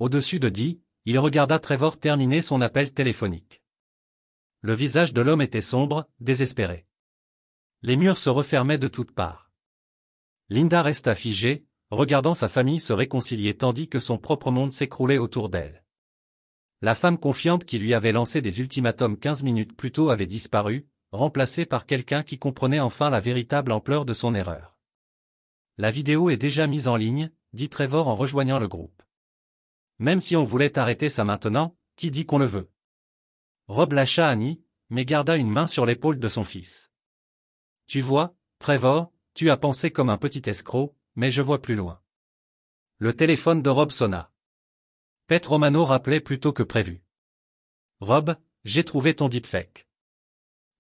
Au-dessus de Dee, il regarda Trevor terminer son appel téléphonique. Le visage de l'homme était sombre, désespéré. Les murs se refermaient de toutes parts. Linda resta figée, regardant sa famille se réconcilier tandis que son propre monde s'écroulait autour d'elle. La femme confiante qui lui avait lancé des ultimatums 15 minutes plus tôt avait disparu, remplacée par quelqu'un qui comprenait enfin la véritable ampleur de son erreur. La vidéo est déjà mise en ligne, dit Trevor en rejoignant le groupe. Même si on voulait arrêter ça maintenant, qui dit qu'on le veut ? Rob lâcha Annie, mais garda une main sur l'épaule de son fils. Tu vois, Trevor, tu as pensé comme un petit escroc, mais je vois plus loin. Le téléphone de Rob sonna. Pete Romano rappelait plus tôt que prévu. Rob, j'ai trouvé ton deepfake.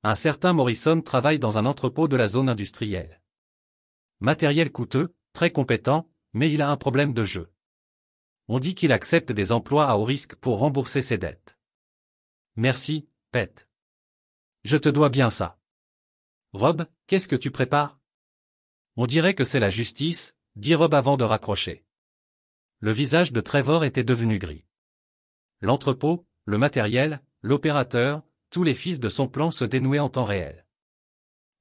Un certain Morrison travaille dans un entrepôt de la zone industrielle. Matériel coûteux, très compétent, mais il a un problème de jeu. On dit qu'il accepte des emplois à haut risque pour rembourser ses dettes. Merci, Pete. Je te dois bien ça. Rob, qu'est-ce que tu prépares ? On dirait que c'est la justice, dit Rob avant de raccrocher. Le visage de Trevor était devenu gris. L'entrepôt, le matériel, l'opérateur, tous les fils de son plan se dénouaient en temps réel.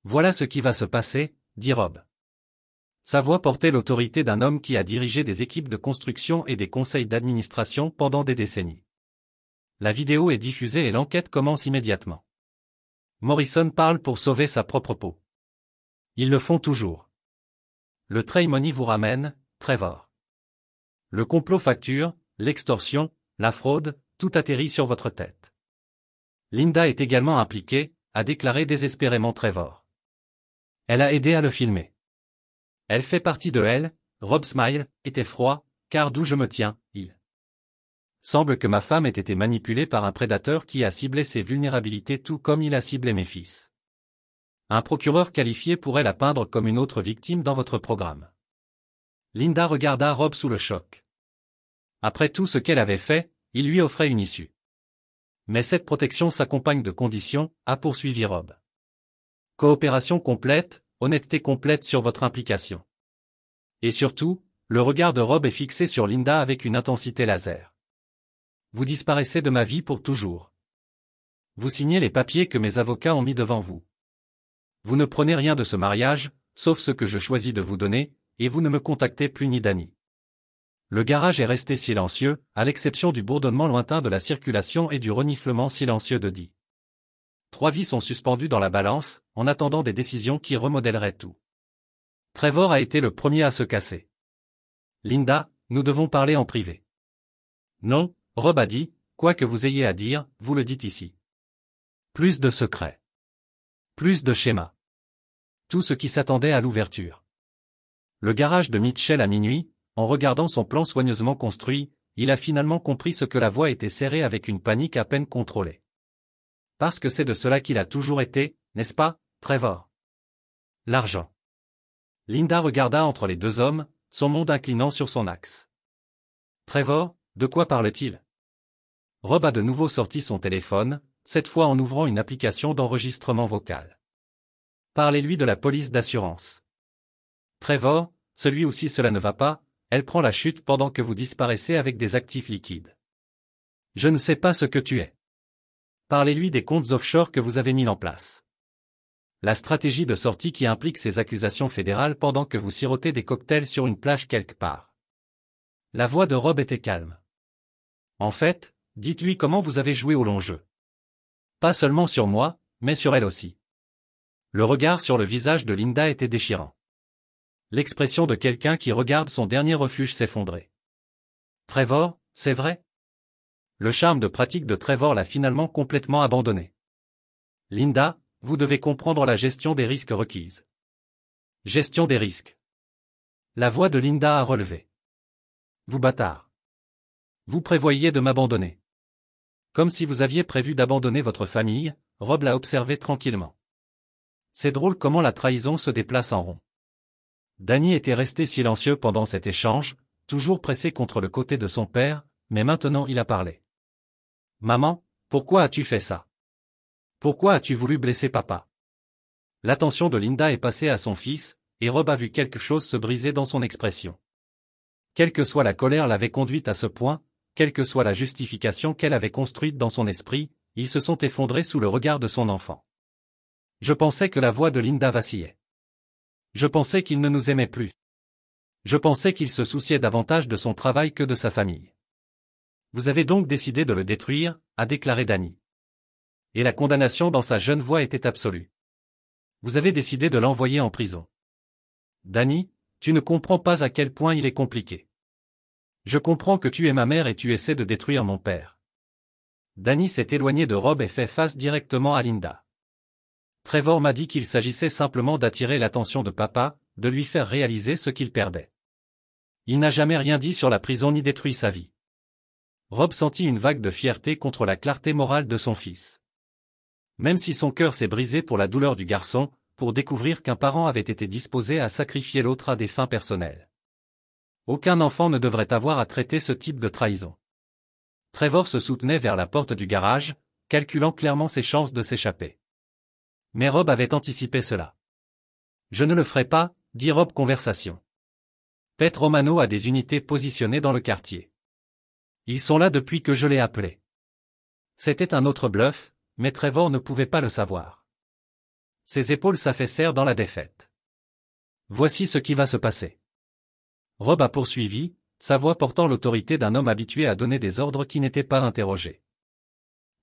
Voilà ce qui va se passer, dit Rob. Sa voix portait l'autorité d'un homme qui a dirigé des équipes de construction et des conseils d'administration pendant des décennies. La vidéo est diffusée et l'enquête commence immédiatement. Morrison parle pour sauver sa propre peau. Ils le font toujours. Le trail money vous ramène, Trevor. Le complot facture, l'extorsion, la fraude, tout atterrit sur votre tête. Linda est également impliquée, a déclaré désespérément Trevor. Elle a aidé à le filmer. Elle fait partie de elle, Rob smile, était froid, car d'où je me tiens, il semble que ma femme ait été manipulée par un prédateur qui a ciblé ses vulnérabilités tout comme il a ciblé mes fils. Un procureur qualifié pourrait la peindre comme une autre victime dans votre programme. Linda regarda Rob sous le choc. Après tout ce qu'elle avait fait, il lui offrait une issue. Mais cette protection s'accompagne de conditions, a poursuivi Rob. Coopération complète, honnêteté complète sur votre implication. Et surtout, le regard de Rob est fixé sur Linda avec une intensité laser. Vous disparaissez de ma vie pour toujours. Vous signez les papiers que mes avocats ont mis devant vous. Vous ne prenez rien de ce mariage, sauf ce que je choisis de vous donner, et vous ne me contactez plus ni Danny. Le garage est resté silencieux, à l'exception du bourdonnement lointain de la circulation et du reniflement silencieux de Dee. 3 vies sont suspendues dans la balance, en attendant des décisions qui remodèleraient tout. Trevor a été le premier à se casser. Linda, nous devons parler en privé. Non, Rob a dit, quoi que vous ayez à dire, vous le dites ici. Plus de secrets. Plus de schémas. Tout ce qui s'attendait à l'ouverture. Le garage de Mitchell à minuit, en regardant son plan soigneusement construit, il a finalement compris ce que la voix était serrée avec une panique à peine contrôlée. Parce que c'est de cela qu'il a toujours été, n'est-ce pas, Trevor? L'argent. Linda regarda entre les deux hommes, son monde inclinant sur son axe. Trevor, de quoi parle-t-il? Rob a de nouveau sorti son téléphone, cette fois en ouvrant une application d'enregistrement vocal. Parlez-lui de la police d'assurance. Trevor, celui aussi cela ne va pas, elle prend la chute pendant que vous disparaissez avec des actifs liquides. Je ne sais pas ce que tu es. Parlez-lui des comptes offshore que vous avez mis en place. La stratégie de sortie qui implique ces accusations fédérales pendant que vous sirotez des cocktails sur une plage quelque part. La voix de Rob était calme. En fait, dites-lui comment vous avez joué au long jeu. Pas seulement sur moi, mais sur elle aussi. Le regard sur le visage de Linda était déchirant. L'expression de quelqu'un qui regarde son dernier refuge s'effondrer. Trevor, c'est vrai? Le charme de pratique de Trevor l'a finalement complètement abandonné. Linda, vous devez comprendre la gestion des risques requise. Gestion des risques. La voix de Linda a relevé. Vous bâtard. Vous prévoyiez de m'abandonner. Comme si vous aviez prévu d'abandonner votre famille, Rob l'a observé tranquillement. C'est drôle comment la trahison se déplace en rond. Danny était resté silencieux pendant cet échange, toujours pressé contre le côté de son père, mais maintenant il a parlé. Maman, pourquoi as-tu fait ça? Pourquoi as-tu voulu blesser papa? L'attention de Linda est passée à son fils, et Rob a vu quelque chose se briser dans son expression. Quelle que soit la colère l'avait conduite à ce point, quelle que soit la justification qu'elle avait construite dans son esprit, ils se sont effondrés sous le regard de son enfant. Je pensais que la voix de Linda vacillait. Je pensais qu'il ne nous aimait plus. Je pensais qu'il se souciait davantage de son travail que de sa famille. Vous avez donc décidé de le détruire, a déclaré Danny. Et la condamnation dans sa jeune voix était absolue. Vous avez décidé de l'envoyer en prison. Danny, tu ne comprends pas à quel point il est compliqué. Je comprends que tu es ma mère et tu essaies de détruire mon père. Danny s'est éloigné de Rob et fait face directement à Linda. Trevor m'a dit qu'il s'agissait simplement d'attirer l'attention de papa, de lui faire réaliser ce qu'il perdait. Il n'a jamais rien dit sur la prison ni détruit sa vie. Rob sentit une vague de fierté contre la clarté morale de son fils. Même si son cœur s'est brisé pour la douleur du garçon, pour découvrir qu'un parent avait été disposé à sacrifier l'autre à des fins personnelles. Aucun enfant ne devrait avoir à traiter ce type de trahison. Trevor se soutenait vers la porte du garage, calculant clairement ses chances de s'échapper. Mais Rob avait anticipé cela. Je ne le ferai pas, dit Rob conversation. Pete Romano a des unités positionnées dans le quartier. Ils sont là depuis que je l'ai appelé. C'était un autre bluff, mais Trevor ne pouvait pas le savoir. Ses épaules s'affaissèrent dans la défaite. Voici ce qui va se passer. Rob a poursuivi, sa voix portant l'autorité d'un homme habitué à donner des ordres qui n'étaient pas interrogés.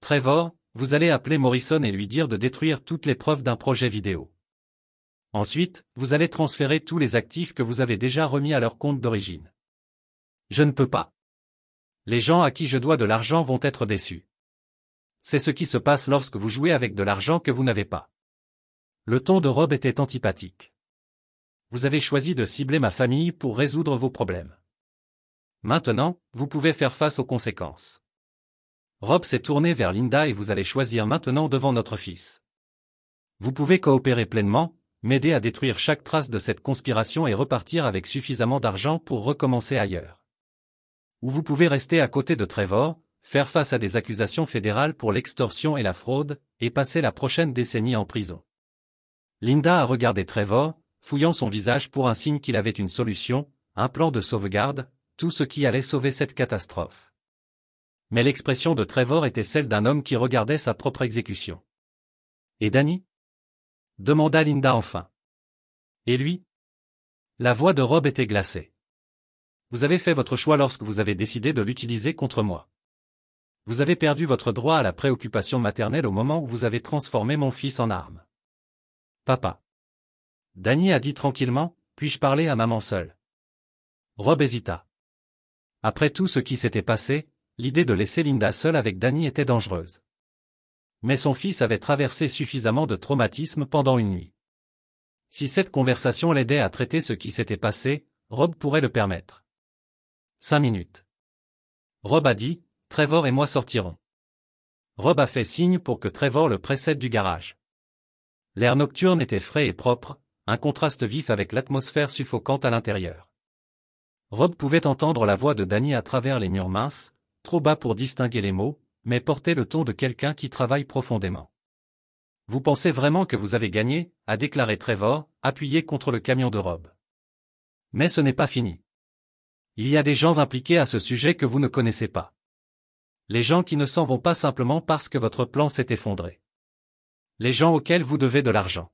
Trevor, vous allez appeler Morrison et lui dire de détruire toutes les preuves d'un projet vidéo. Ensuite, vous allez transférer tous les actifs que vous avez déjà remis à leur compte d'origine. Je ne peux pas. Les gens à qui je dois de l'argent vont être déçus. C'est ce qui se passe lorsque vous jouez avec de l'argent que vous n'avez pas. Le ton de Rob était antipathique. Vous avez choisi de cibler ma famille pour résoudre vos problèmes. Maintenant, vous pouvez faire face aux conséquences. Rob s'est tourné vers Linda et vous allez choisir maintenant devant notre fils. Vous pouvez coopérer pleinement, m'aider à détruire chaque trace de cette conspiration et repartir avec suffisamment d'argent pour recommencer ailleurs. Ou vous pouvez rester à côté de Trevor, faire face à des accusations fédérales pour l'extorsion et la fraude, et passer la prochaine décennie en prison. Linda a regardé Trevor, fouillant son visage pour un signe qu'il avait une solution, un plan de sauvegarde, tout ce qui allait sauver cette catastrophe. Mais l'expression de Trevor était celle d'un homme qui regardait sa propre exécution. Et Danny ? Demanda Linda enfin. Et lui ? La voix de Rob était glacée. Vous avez fait votre choix lorsque vous avez décidé de l'utiliser contre moi. Vous avez perdu votre droit à la préoccupation maternelle au moment où vous avez transformé mon fils en arme. Papa. Danny a dit tranquillement, puis-je parler à maman seule ? Rob hésita. Après tout ce qui s'était passé, l'idée de laisser Linda seule avec Danny était dangereuse. Mais son fils avait traversé suffisamment de traumatismes pendant une nuit. Si cette conversation l'aidait à traiter ce qui s'était passé, Rob pourrait le permettre. 5 minutes. Rob a dit, Trevor et moi sortirons. Rob a fait signe pour que Trevor le précède du garage. L'air nocturne était frais et propre, un contraste vif avec l'atmosphère suffocante à l'intérieur. Rob pouvait entendre la voix de Danny à travers les murs minces, trop bas pour distinguer les mots, mais portait le ton de quelqu'un qui travaille profondément. Vous pensez vraiment que vous avez gagné, a déclaré Trevor, appuyé contre le camion de Rob. Mais ce n'est pas fini. Il y a des gens impliqués à ce sujet que vous ne connaissez pas. Les gens qui ne s'en vont pas simplement parce que votre plan s'est effondré. Les gens auxquels vous devez de l'argent.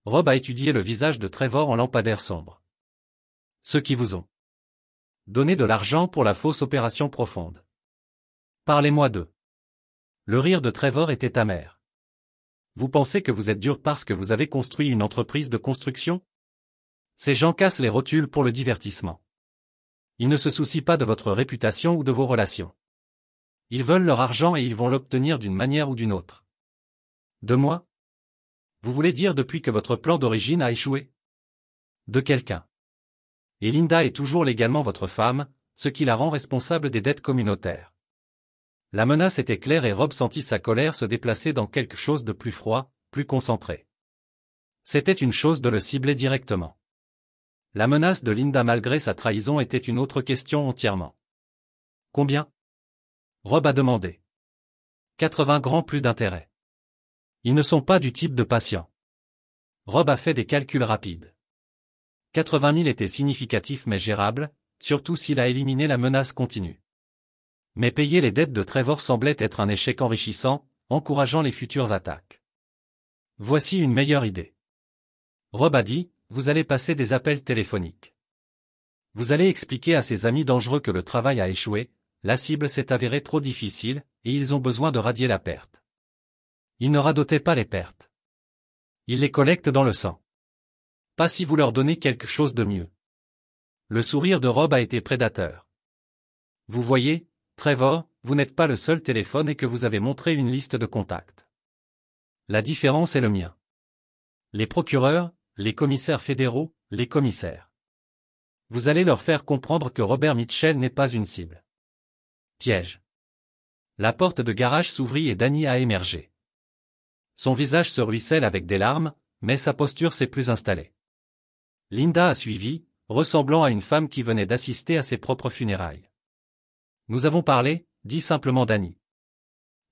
Rob a étudié le visage de Trevor en lampadaire sombre. Ceux qui vous ont donné de l'argent pour la fausse opération profonde. Parlez-moi d'eux. Le rire de Trevor était amer. Vous pensez que vous êtes dur parce que vous avez construit une entreprise de construction ? Ces gens cassent les rotules pour le divertissement. Ils ne se soucient pas de votre réputation ou de vos relations. Ils veulent leur argent et ils vont l'obtenir d'une manière ou d'une autre. De moi ? Vous voulez dire depuis que votre plan d'origine a échoué ? De quelqu'un. Et Linda est toujours légalement votre femme, ce qui la rend responsable des dettes communautaires. La menace était claire et Rob sentit sa colère se déplacer dans quelque chose de plus froid, plus concentré. C'était une chose de le cibler directement. La menace de Linda malgré sa trahison était une autre question entièrement. Combien ? Rob a demandé. 80 grands plus d'intérêt. Ils ne sont pas du type de patient. Rob a fait des calculs rapides. 80 000 était significatif mais gérable, surtout s'il a éliminé la menace continue. Mais payer les dettes de Trevor semblait être un échec enrichissant, encourageant les futures attaques. Voici une meilleure idée. Rob a dit, vous allez passer des appels téléphoniques. Vous allez expliquer à ses amis dangereux que le travail a échoué, la cible s'est avérée trop difficile, et ils ont besoin de radier la perte. Ils ne radotaient pas les pertes. Ils les collectent dans le sang. Pas si vous leur donnez quelque chose de mieux. Le sourire de Rob a été prédateur. Vous voyez, Trevor, vous n'êtes pas le seul téléphone et que vous avez montré une liste de contacts. La différence est le mien. Les procureurs, les commissaires fédéraux, les commissaires. Vous allez leur faire comprendre que Robert Mitchell n'est pas une cible. Piège. La porte de garage s'ouvrit et Danny a émergé. Son visage se ruisselle avec des larmes, mais sa posture s'est plus installée. Linda a suivi, ressemblant à une femme qui venait d'assister à ses propres funérailles. Nous avons parlé, dit simplement Danny.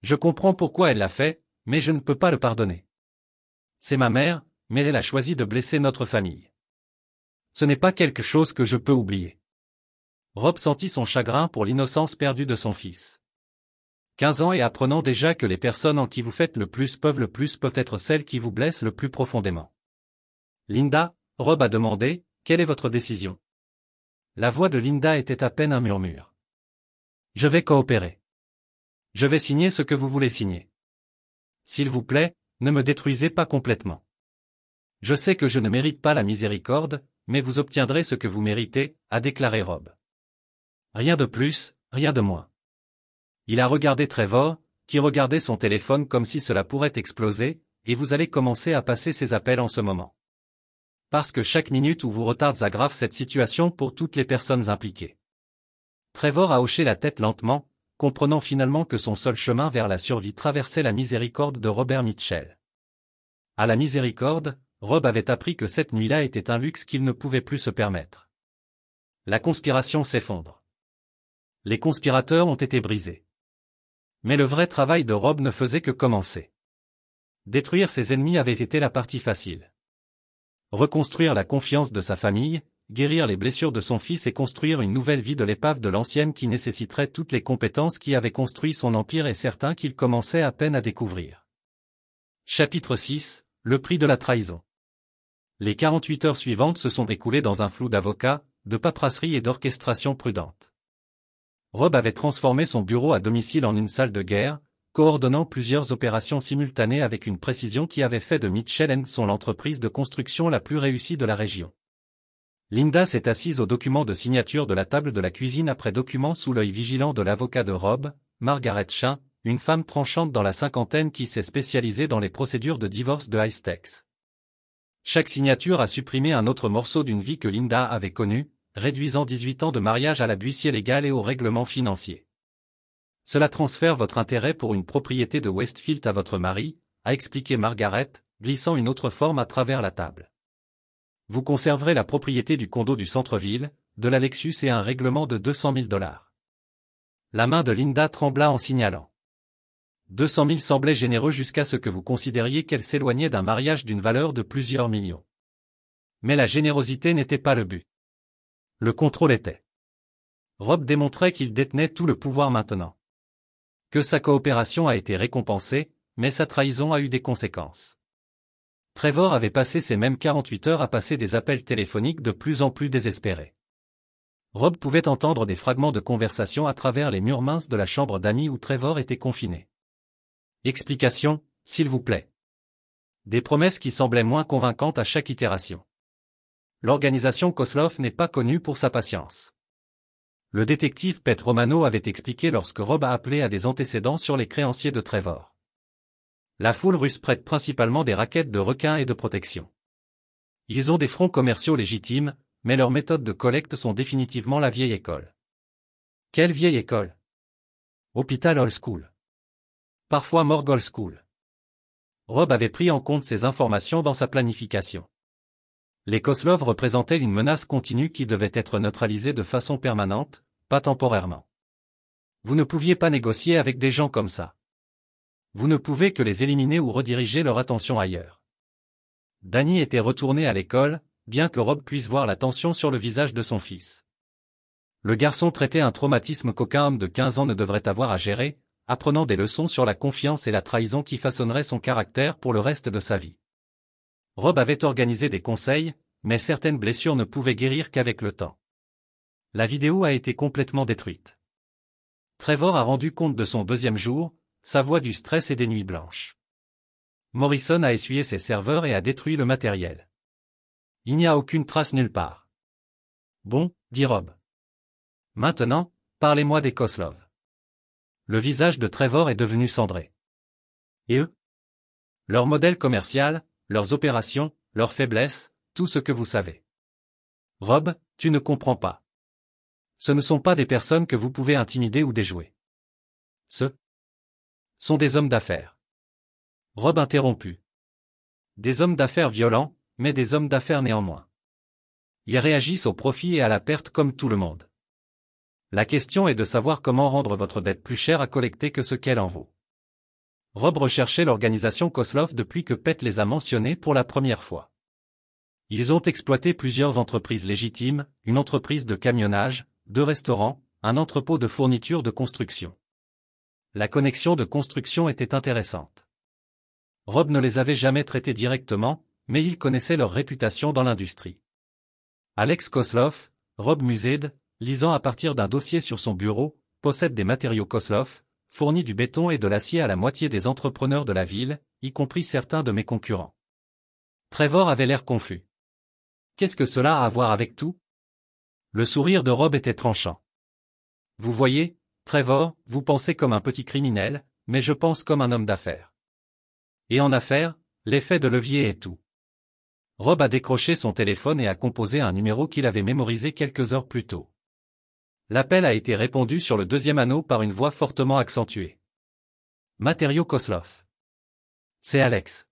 Je comprends pourquoi elle l'a fait, mais je ne peux pas le pardonner. C'est ma mère, mais elle a choisi de blesser notre famille. Ce n'est pas quelque chose que je peux oublier. Rob sentit son chagrin pour l'innocence perdue de son fils. 15 ans et apprenant déjà que les personnes en qui vous faites le plus peuvent être celles qui vous blessent le plus profondément. Linda, Rob a demandé, quelle est votre décision? La voix de Linda était à peine un murmure. Je vais coopérer. Je vais signer ce que vous voulez signer. S'il vous plaît, ne me détruisez pas complètement. Je sais que je ne mérite pas la miséricorde, mais vous obtiendrez ce que vous méritez, a déclaré Rob. Rien de plus, rien de moins. Il a regardé Trevor, qui regardait son téléphone comme si cela pourrait exploser, et vous allez commencer à passer ces appels en ce moment. Parce que chaque minute où vous retardez aggrave cette situation pour toutes les personnes impliquées. Trevor a hoché la tête lentement, comprenant finalement que son seul chemin vers la survie traversait la miséricorde de Robert Mitchell. À la miséricorde, Rob avait appris que cette nuit-là était un luxe qu'il ne pouvait plus se permettre. La conspiration s'effondre. Les conspirateurs ont été brisés. Mais le vrai travail de Rob ne faisait que commencer. Détruire ses ennemis avait été la partie facile. Reconstruire la confiance de sa famille, guérir les blessures de son fils et construire une nouvelle vie de l'épave de l'ancienne qui nécessiterait toutes les compétences qui avaient construit son empire et certains qu'il commençait à peine à découvrir. Chapitre 6, le prix de la trahison. Les 48 heures suivantes se sont écoulées dans un flou d'avocats, de paperasserie et d'orchestration prudente. Rob avait transformé son bureau à domicile en une salle de guerre, coordonnant plusieurs opérations simultanées avec une précision qui avait fait de Mitchell & Son l'entreprise de construction la plus réussie de la région. Linda s'est assise au document de signature de la table de la cuisine après document sous l'œil vigilant de l'avocat de Rob, Margaret Chin, une femme tranchante dans la cinquantaine qui s'est spécialisée dans les procédures de divorce de high stakes. Chaque signature a supprimé un autre morceau d'une vie que Linda avait connue, réduisant 18 ans de mariage à la l'huissier légal et au règlement financier. Cela transfère votre intérêt pour une propriété de Westfield à votre mari, a expliqué Margaret, glissant une autre forme à travers la table. Vous conserverez la propriété du condo du centre-ville, de la Lexus et un règlement de $200 000. La main de Linda trembla en signalant. 200 000 semblait généreux jusqu'à ce que vous considériez qu'elle s'éloignait d'un mariage d'une valeur de plusieurs millions. Mais la générosité n'était pas le but. Le contrôle était. Rob démontrait qu'il détenait tout le pouvoir maintenant. Que sa coopération a été récompensée, mais sa trahison a eu des conséquences. Trevor avait passé ces mêmes 48 heures à passer des appels téléphoniques de plus en plus désespérés. Rob pouvait entendre des fragments de conversation à travers les murs minces de la chambre d'amis où Trevor était confiné. Explication, s'il vous plaît. Des promesses qui semblaient moins convaincantes à chaque itération. L'organisation Kozlov n'est pas connue pour sa patience. Le détective Pete Romano avait expliqué lorsque Rob a appelé à des antécédents sur les créanciers de Trevor. La foule russe prête principalement des raquettes de requins et de protection. Ils ont des fronts commerciaux légitimes, mais leurs méthodes de collecte sont définitivement la vieille école. Quelle vieille école? Hôpital Old School. Parfois morgue Old School. Rob avait pris en compte ces informations dans sa planification. Les Kozlov représentaient une menace continue qui devait être neutralisée de façon permanente, pas temporairement. Vous ne pouviez pas négocier avec des gens comme ça. Vous ne pouvez que les éliminer ou rediriger leur attention ailleurs. Danny était retourné à l'école, bien que Rob puisse voir la tension sur le visage de son fils. Le garçon traitait un traumatisme qu'aucun homme de 15 ans ne devrait avoir à gérer, apprenant des leçons sur la confiance et la trahison qui façonneraient son caractère pour le reste de sa vie. Rob avait organisé des conseils, mais certaines blessures ne pouvaient guérir qu'avec le temps. La vidéo a été complètement détruite. Trevor a rendu compte de son deuxième jour, sa voix du stress et des nuits blanches. Morrison a essuyé ses serveurs et a détruit le matériel. Il n'y a aucune trace nulle part. Bon, dit Rob. Maintenant, parlez-moi des Kozlov. Le visage de Trevor est devenu cendré. Et eux? Leur modèle commercial, leurs opérations, leurs faiblesses, tout ce que vous savez. Rob, tu ne comprends pas. Ce ne sont pas des personnes que vous pouvez intimider ou déjouer. Ce sont des hommes d'affaires. Rob interrompu. Des hommes d'affaires violents, mais des hommes d'affaires néanmoins. Ils réagissent au profit et à la perte comme tout le monde. La question est de savoir comment rendre votre dette plus chère à collecter que ce qu'elle en vaut. Rob recherchait l'organisation Kozlov depuis que Pete les a mentionnés pour la première fois. Ils ont exploité plusieurs entreprises légitimes, une entreprise de camionnage, 2 restaurants, un entrepôt de fournitures de construction. La connexion de construction était intéressante. Rob ne les avait jamais traités directement, mais il connaissait leur réputation dans l'industrie. Alex Koslov, Rob Mused, lisant à partir d'un dossier sur son bureau, possède des matériaux Koslov, fournit du béton et de l'acier à la moitié des entrepreneurs de la ville, y compris certains de mes concurrents. Trevor avait l'air confus. Qu'est-ce que cela a à voir avec tout? Le sourire de Rob était tranchant. Vous voyez, Trevor, vous pensez comme un petit criminel, mais je pense comme un homme d'affaires. Et en affaires, l'effet de levier est tout. Rob a décroché son téléphone et a composé un numéro qu'il avait mémorisé quelques heures plus tôt. L'appel a été répondu sur le deuxième anneau par une voix fortement accentuée. Matériaux Koslov. C'est Alex.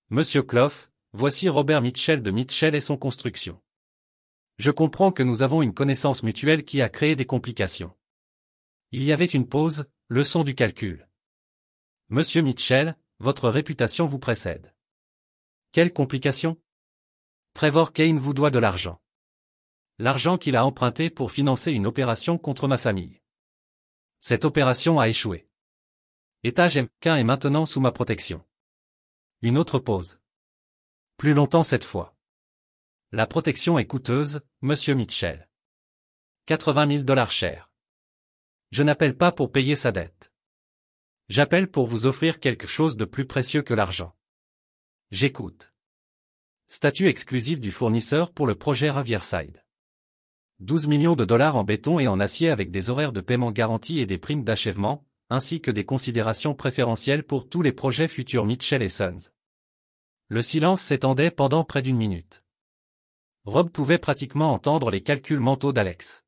Monsieur Clough, voici Robert Mitchell de Mitchell et son construction. Je comprends que nous avons une connaissance mutuelle qui a créé des complications. Il y avait une pause, leçon du calcul. Monsieur Mitchell, votre réputation vous précède. Quelle complication? Trevor Kane vous doit de l'argent. L'argent qu'il a emprunté pour financer une opération contre ma famille. Cette opération a échoué. Étage M1 est maintenant sous ma protection. Une autre pause. Plus longtemps cette fois. La protection est coûteuse, monsieur Mitchell. 80 000 $ cher. Je n'appelle pas pour payer sa dette. J'appelle pour vous offrir quelque chose de plus précieux que l'argent. J'écoute. Statut exclusif du fournisseur pour le projet Riverside. 12 millions de dollars en béton et en acier avec des horaires de paiement garantis et des primes d'achèvement, ainsi que des considérations préférentielles pour tous les projets futurs Mitchell & Sons. Le silence s'étendait pendant près d'une minute. Rob pouvait pratiquement entendre les calculs mentaux d'Alex.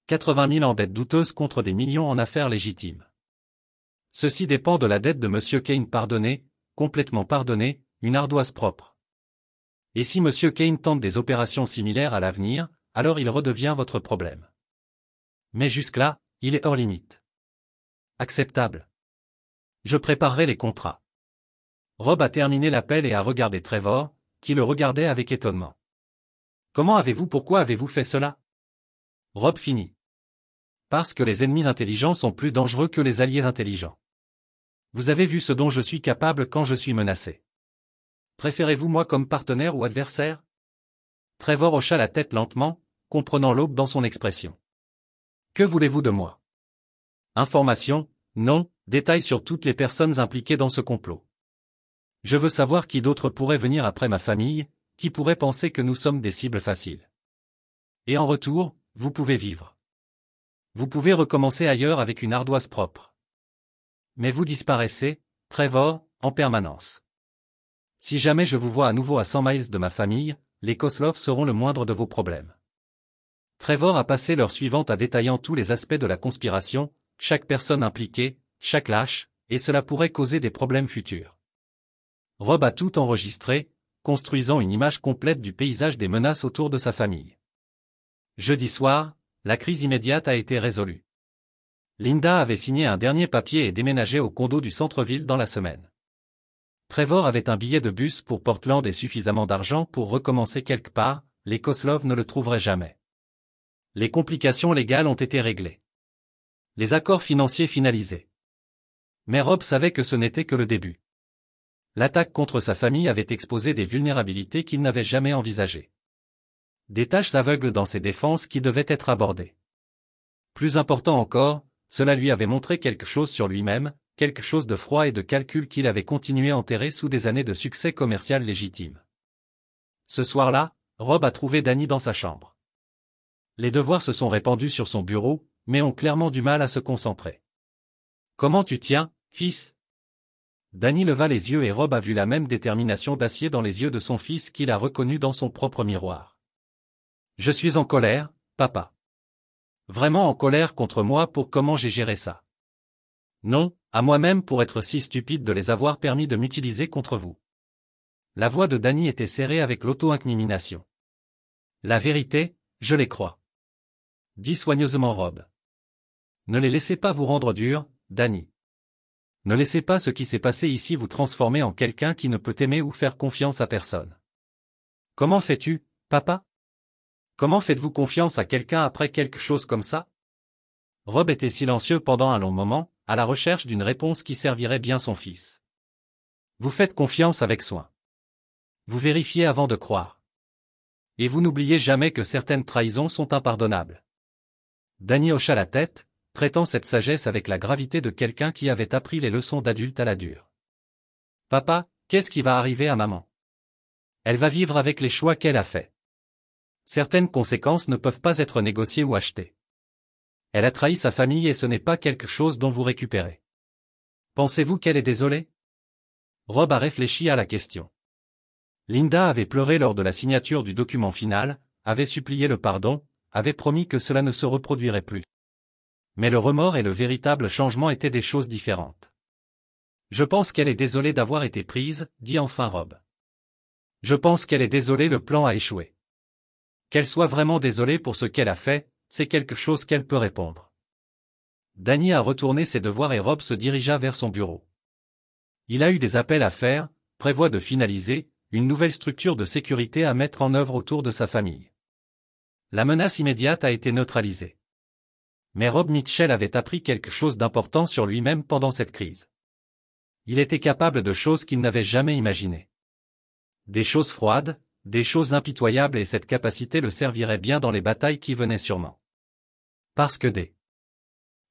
80 000 en dette douteuse contre des millions en affaires légitimes. Ceci dépend de la dette de Monsieur Kane pardonnée, complètement pardonnée, une ardoise propre. Et si Monsieur Kane tente des opérations similaires à l'avenir, alors il redevient votre problème. Mais jusque-là, il est hors limite. Acceptable. Je préparerai les contrats. Rob a terminé l'appel et a regardé Trevor, qui le regardait avec étonnement. Pourquoi avez-vous fait cela? Rob finit. Parce que les ennemis intelligents sont plus dangereux que les alliés intelligents. Vous avez vu ce dont je suis capable quand je suis menacé. Préférez-vous moi comme partenaire ou adversaire? Trevor hocha la tête lentement, comprenant l'aube dans son expression. Que voulez-vous de moi? Information, non, détails sur toutes les personnes impliquées dans ce complot. Je veux savoir qui d'autre pourrait venir après ma famille, qui pourrait penser que nous sommes des cibles faciles. Et en retour, vous pouvez vivre. Vous pouvez recommencer ailleurs avec une ardoise propre. Mais vous disparaissez, Trevor, en permanence. Si jamais je vous vois à nouveau à 100 miles de ma famille, les Koslov seront le moindre de vos problèmes. Trevor a passé l'heure suivante à détaillant tous les aspects de la conspiration, chaque personne impliquée, chaque lâche, et cela pourrait causer des problèmes futurs. Rob a tout enregistré, construisant une image complète du paysage des menaces autour de sa famille. Jeudi soir, la crise immédiate a été résolue. Linda avait signé un dernier papier et déménagé au condo du centre-ville dans la semaine. Trevor avait un billet de bus pour Portland et suffisamment d'argent pour recommencer quelque part, les Koslov ne le trouveraient jamais. Les complications légales ont été réglées. Les accords financiers finalisés. Mais Rob savait que ce n'était que le début. L'attaque contre sa famille avait exposé des vulnérabilités qu'il n'avait jamais envisagées. Des tâches aveugles dans ses défenses qui devaient être abordées. Plus important encore, cela lui avait montré quelque chose sur lui-même, quelque chose de froid et de calcul qu'il avait continué à enterrer sous des années de succès commercial légitime. Ce soir-là, Rob a trouvé Danny dans sa chambre. Les devoirs se sont répandus sur son bureau, mais ont clairement du mal à se concentrer. « Comment tu tiens, fils ?» Danny leva les yeux et Rob a vu la même détermination d'acier dans les yeux de son fils qu'il a reconnu dans son propre miroir. « Je suis en colère, papa. Vraiment en colère contre moi pour comment j'ai géré ça. Non, à moi-même pour être si stupide de les avoir permis de m'utiliser contre vous. » La voix de Danny était serrée avec l'auto-incrimination. « La vérité, je les crois. » dit soigneusement Rob. « Ne les laissez pas vous rendre dur, Danny. Ne laissez pas ce qui s'est passé ici vous transformer en quelqu'un qui ne peut aimer ou faire confiance à personne. Comment fais-tu, papa? Comment faites-vous confiance à quelqu'un après quelque chose comme ça? Rob était silencieux pendant un long moment, à la recherche d'une réponse qui servirait bien son fils. Vous faites confiance avec soin. Vous vérifiez avant de croire. Et vous n'oubliez jamais que certaines trahisons sont impardonnables. Danny hocha la tête, traitant cette sagesse avec la gravité de quelqu'un qui avait appris les leçons d'adulte à la dure. Papa, qu'est-ce qui va arriver à maman? Elle va vivre avec les choix qu'elle a faits. Certaines conséquences ne peuvent pas être négociées ou achetées. Elle a trahi sa famille et ce n'est pas quelque chose dont vous récupérez. Pensez-vous qu'elle est désolée? Rob a réfléchi à la question. Linda avait pleuré lors de la signature du document final, avait supplié le pardon, avait promis que cela ne se reproduirait plus. Mais le remords et le véritable changement étaient des choses différentes. Je pense qu'elle est désolée d'avoir été prise, dit enfin Rob. Je pense qu'elle est désolée, le plan a échoué. Qu'elle soit vraiment désolée pour ce qu'elle a fait, c'est quelque chose qu'elle peut répondre. Danny a retourné ses devoirs et Rob se dirigea vers son bureau. Il a eu des appels à faire, prévoit de finaliser, une nouvelle structure de sécurité à mettre en œuvre autour de sa famille. La menace immédiate a été neutralisée. Mais Rob Mitchell avait appris quelque chose d'important sur lui-même pendant cette crise. Il était capable de choses qu'il n'avait jamais imaginées. Des choses froides, des choses impitoyables, et cette capacité le servirait bien dans les batailles qui venaient sûrement. Parce que des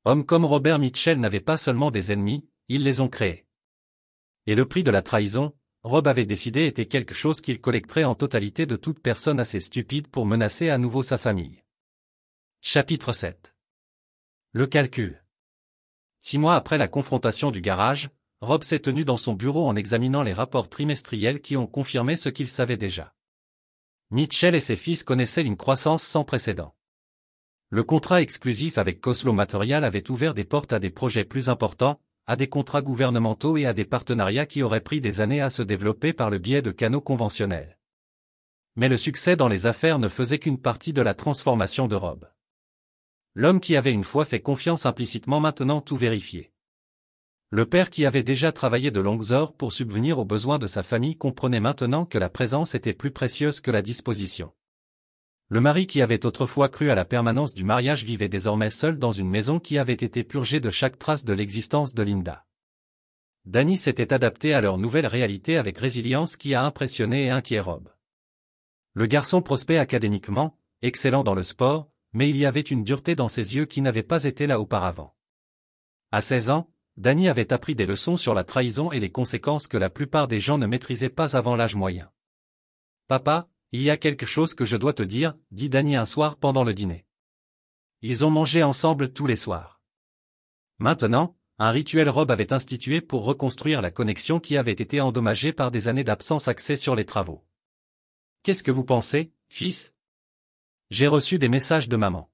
hommes comme Robert Mitchell n'avaient pas seulement des ennemis, ils les ont créés. Et le prix de la trahison, Rob avait décidé, était quelque chose qu'il collecterait en totalité de toute personne assez stupide pour menacer à nouveau sa famille. Chapitre 7. Le calcul. 6 mois après la confrontation du garage, Rob s'est tenu dans son bureau en examinant les rapports trimestriels qui ont confirmé ce qu'il savait déjà. Mitchell et ses fils connaissaient une croissance sans précédent. Le contrat exclusif avec Khoslow Material avait ouvert des portes à des projets plus importants, à des contrats gouvernementaux et à des partenariats qui auraient pris des années à se développer par le biais de canaux conventionnels. Mais le succès dans les affaires ne faisait qu'une partie de la transformation de Rob. L'homme qui avait une fois fait confiance implicitement maintenant tout vérifié. Le père qui avait déjà travaillé de longues heures pour subvenir aux besoins de sa famille comprenait maintenant que la présence était plus précieuse que la disposition. Le mari qui avait autrefois cru à la permanence du mariage vivait désormais seul dans une maison qui avait été purgée de chaque trace de l'existence de Linda. Danny s'était adapté à leur nouvelle réalité avec résilience qui a impressionné et inquiet Rob. Le garçon prospère académiquement, excellent dans le sport, mais il y avait une dureté dans ses yeux qui n'avait pas été là auparavant. À 16 ans, Danny avait appris des leçons sur la trahison et les conséquences que la plupart des gens ne maîtrisaient pas avant l'âge moyen. « Papa, il y a quelque chose que je dois te dire, » dit Danny un soir pendant le dîner. Ils ont mangé ensemble tous les soirs. Maintenant, un rituel Rob avait institué pour reconstruire la connexion qui avait été endommagée par des années d'absence axée sur les travaux. « Qu'est-ce que vous pensez, fils ? J'ai reçu des messages de maman. »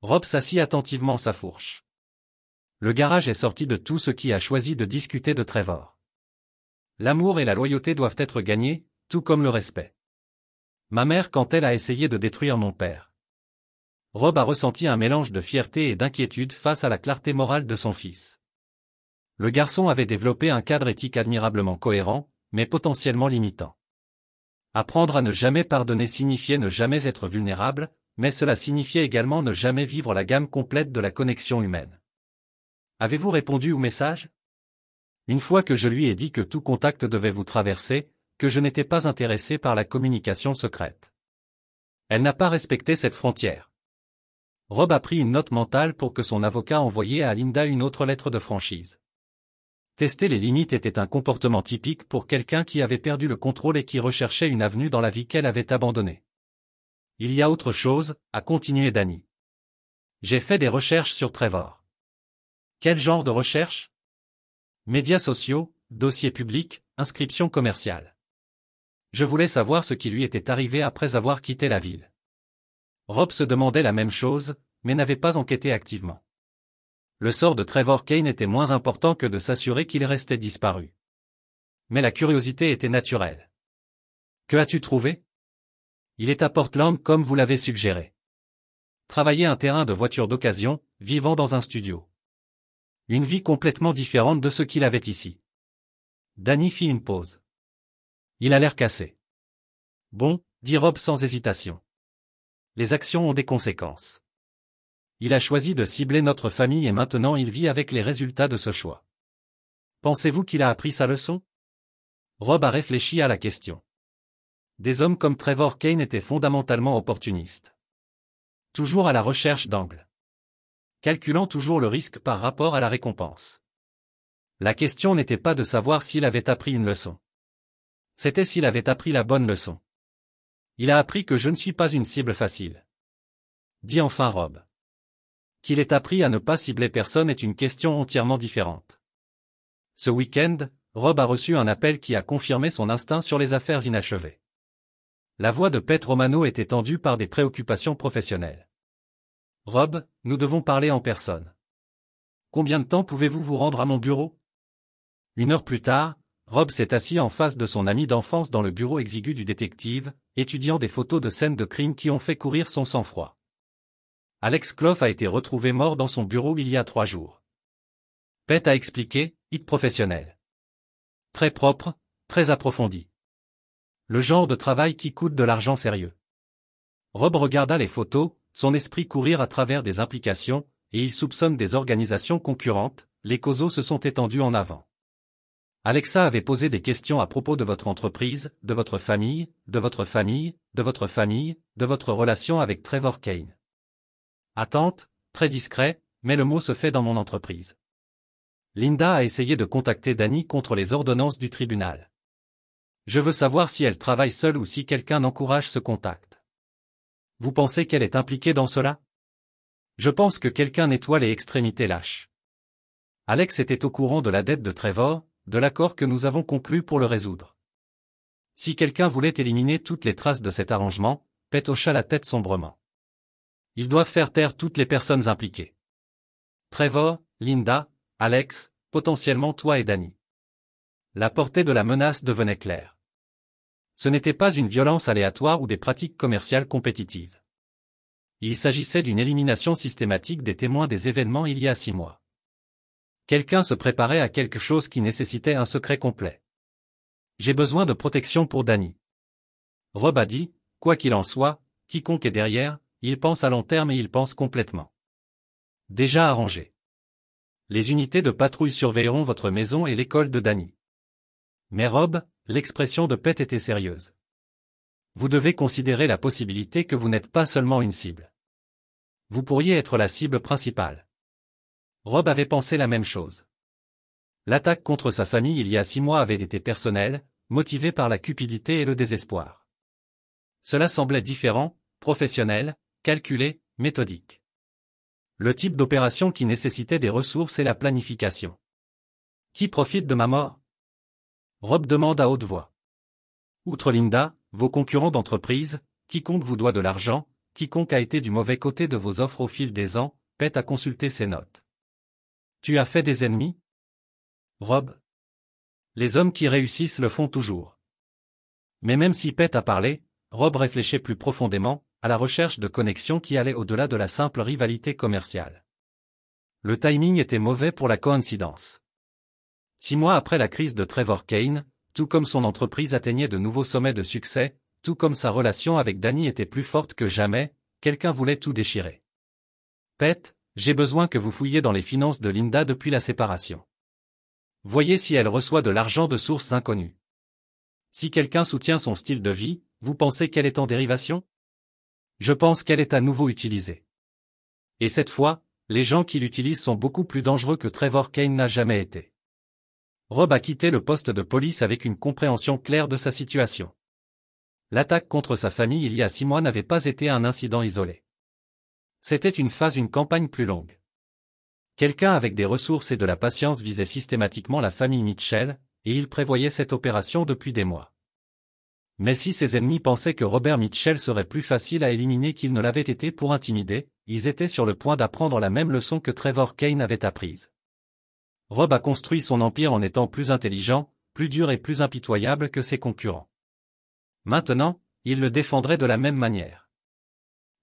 Rob s'assit attentivement sa fourche. Le garage est sorti de tout ce qui a choisi de discuter de Trevor. L'amour et la loyauté doivent être gagnés, tout comme le respect. Ma mère quand elle a essayé de détruire mon père. Rob a ressenti un mélange de fierté et d'inquiétude face à la clarté morale de son fils. Le garçon avait développé un cadre éthique admirablement cohérent, mais potentiellement limitant. Apprendre à ne jamais pardonner signifiait ne jamais être vulnérable, mais cela signifiait également ne jamais vivre la gamme complète de la connexion humaine. Avez-vous répondu au message? Une fois que je lui ai dit que tout contact devait vous traverser, que je n'étais pas intéressé par la communication secrète. Elle n'a pas respecté cette frontière. Rob a pris une note mentale pour que son avocat envoyait à Linda une autre lettre de franchise. Tester les limites était un comportement typique pour quelqu'un qui avait perdu le contrôle et qui recherchait une avenue dans la vie qu'elle avait abandonnée. Il y a autre chose, a continué Danny. J'ai fait des recherches sur Trevor. Quel genre de recherche? Médias sociaux, dossiers publics, inscriptions commerciales. Je voulais savoir ce qui lui était arrivé après avoir quitté la ville. Rob se demandait la même chose, mais n'avait pas enquêté activement. Le sort de Trevor Kane était moins important que de s'assurer qu'il restait disparu. Mais la curiosité était naturelle. Que as-tu trouvé? Il est à Portland comme vous l'avez suggéré. Travailler un terrain de voiture d'occasion, vivant dans un studio. Une vie complètement différente de ce qu'il avait ici. Danny fit une pause. Il a l'air cassé. Bon, dit Rob sans hésitation. Les actions ont des conséquences. Il a choisi de cibler notre famille et maintenant il vit avec les résultats de ce choix. Pensez-vous qu'il a appris sa leçon? Rob a réfléchi à la question. Des hommes comme Trevor Kane étaient fondamentalement opportunistes. Toujours à la recherche d'angles. Calculant toujours le risque par rapport à la récompense. La question n'était pas de savoir s'il avait appris une leçon. C'était s'il avait appris la bonne leçon. Il a appris que je ne suis pas une cible facile. Dit enfin Rob. Qu'il ait appris à ne pas cibler personne est une question entièrement différente. Ce week-end, Rob a reçu un appel qui a confirmé son instinct sur les affaires inachevées. La voix de Pete Romano était tendue par des préoccupations professionnelles. Rob, nous devons parler en personne. Combien de temps pouvez-vous vous rendre à mon bureau? 1 heure plus tard, Rob s'est assis en face de son ami d'enfance dans le bureau exigu du détective, étudiant des photos de scènes de crime qui ont fait courir son sang-froid. Alex Clough a été retrouvé mort dans son bureau il y a 3 jours. Pete a expliqué, hit professionnel. Très propre, très approfondi. Le genre de travail qui coûte de l'argent sérieux. Rob regarda les photos, son esprit courir à travers des implications, et il soupçonne des organisations concurrentes, les causaux se sont étendus en avant. Alexa avait posé des questions à propos de votre entreprise, de votre famille, de votre famille, de votre famille, de votre relation avec Trevor Kane. Attente, très discret, mais le mot se fait dans mon entreprise. Linda a essayé de contacter Danny contre les ordonnances du tribunal. Je veux savoir si elle travaille seule ou si quelqu'un encourage ce contact. Vous pensez qu'elle est impliquée dans cela? Je pense que quelqu'un nettoie les extrémités lâches. Alex était au courant de la dette de Trevor, de l'accord que nous avons conclu pour le résoudre. Si quelqu'un voulait éliminer toutes les traces de cet arrangement, Pete hocha la tête sombrement. Ils doivent faire taire toutes les personnes impliquées. Trevor, Linda, Alex, potentiellement toi et Danny. La portée de la menace devenait claire. Ce n'était pas une violence aléatoire ou des pratiques commerciales compétitives. Il s'agissait d'une élimination systématique des témoins des événements il y a 6 mois. Quelqu'un se préparait à quelque chose qui nécessitait un secret complet. J'ai besoin de protection pour Danny. Rob a dit, quoi qu'il en soit, quiconque est derrière, il pense à long terme et il pense complètement. Déjà arrangé. Les unités de patrouille surveilleront votre maison et l'école de Danny. Mais Rob, l'expression de Pete était sérieuse. Vous devez considérer la possibilité que vous n'êtes pas seulement une cible. Vous pourriez être la cible principale. Rob avait pensé la même chose. L'attaque contre sa famille il y a 6 mois avait été personnelle, motivée par la cupidité et le désespoir. Cela semblait différent, professionnel, calculé, méthodique. Le type d'opération qui nécessitait des ressources et la planification. Qui profite de ma mort? Rob demande à haute voix. Outre Linda, vos concurrents d'entreprise, quiconque vous doit de l'argent, quiconque a été du mauvais côté de vos offres au fil des ans, Pete a consulté ses notes. Tu as fait des ennemis? Rob. Les hommes qui réussissent le font toujours. Mais même si Pete a parlé, Rob réfléchit plus profondément, à la recherche de connexions qui allaient au-delà de la simple rivalité commerciale. Le timing était mauvais pour la coïncidence. 6 mois après la crise de Trevor Kane, tout comme son entreprise atteignait de nouveaux sommets de succès, tout comme sa relation avec Danny était plus forte que jamais, quelqu'un voulait tout déchirer. Pete, j'ai besoin que vous fouilliez dans les finances de Linda depuis la séparation. Voyez si elle reçoit de l'argent de sources inconnues. Si quelqu'un soutient son style de vie, vous pensez qu'elle est en dérivation? Je pense qu'elle est à nouveau utilisée. Et cette fois, les gens qui l'utilisent sont beaucoup plus dangereux que Trevor Kane n'a jamais été. Rob a quitté le poste de police avec une compréhension claire de sa situation. L'attaque contre sa famille il y a 6 mois n'avait pas été un incident isolé. C'était une campagne plus longue. Quelqu'un avec des ressources et de la patience visait systématiquement la famille Mitchell, et il prévoyait cette opération depuis des mois. Mais si ses ennemis pensaient que Robert Mitchell serait plus facile à éliminer qu'il ne l'avait été pour intimider, ils étaient sur le point d'apprendre la même leçon que Trevor Kane avait apprise. Rob a construit son empire en étant plus intelligent, plus dur et plus impitoyable que ses concurrents. Maintenant, il le défendrait de la même manière.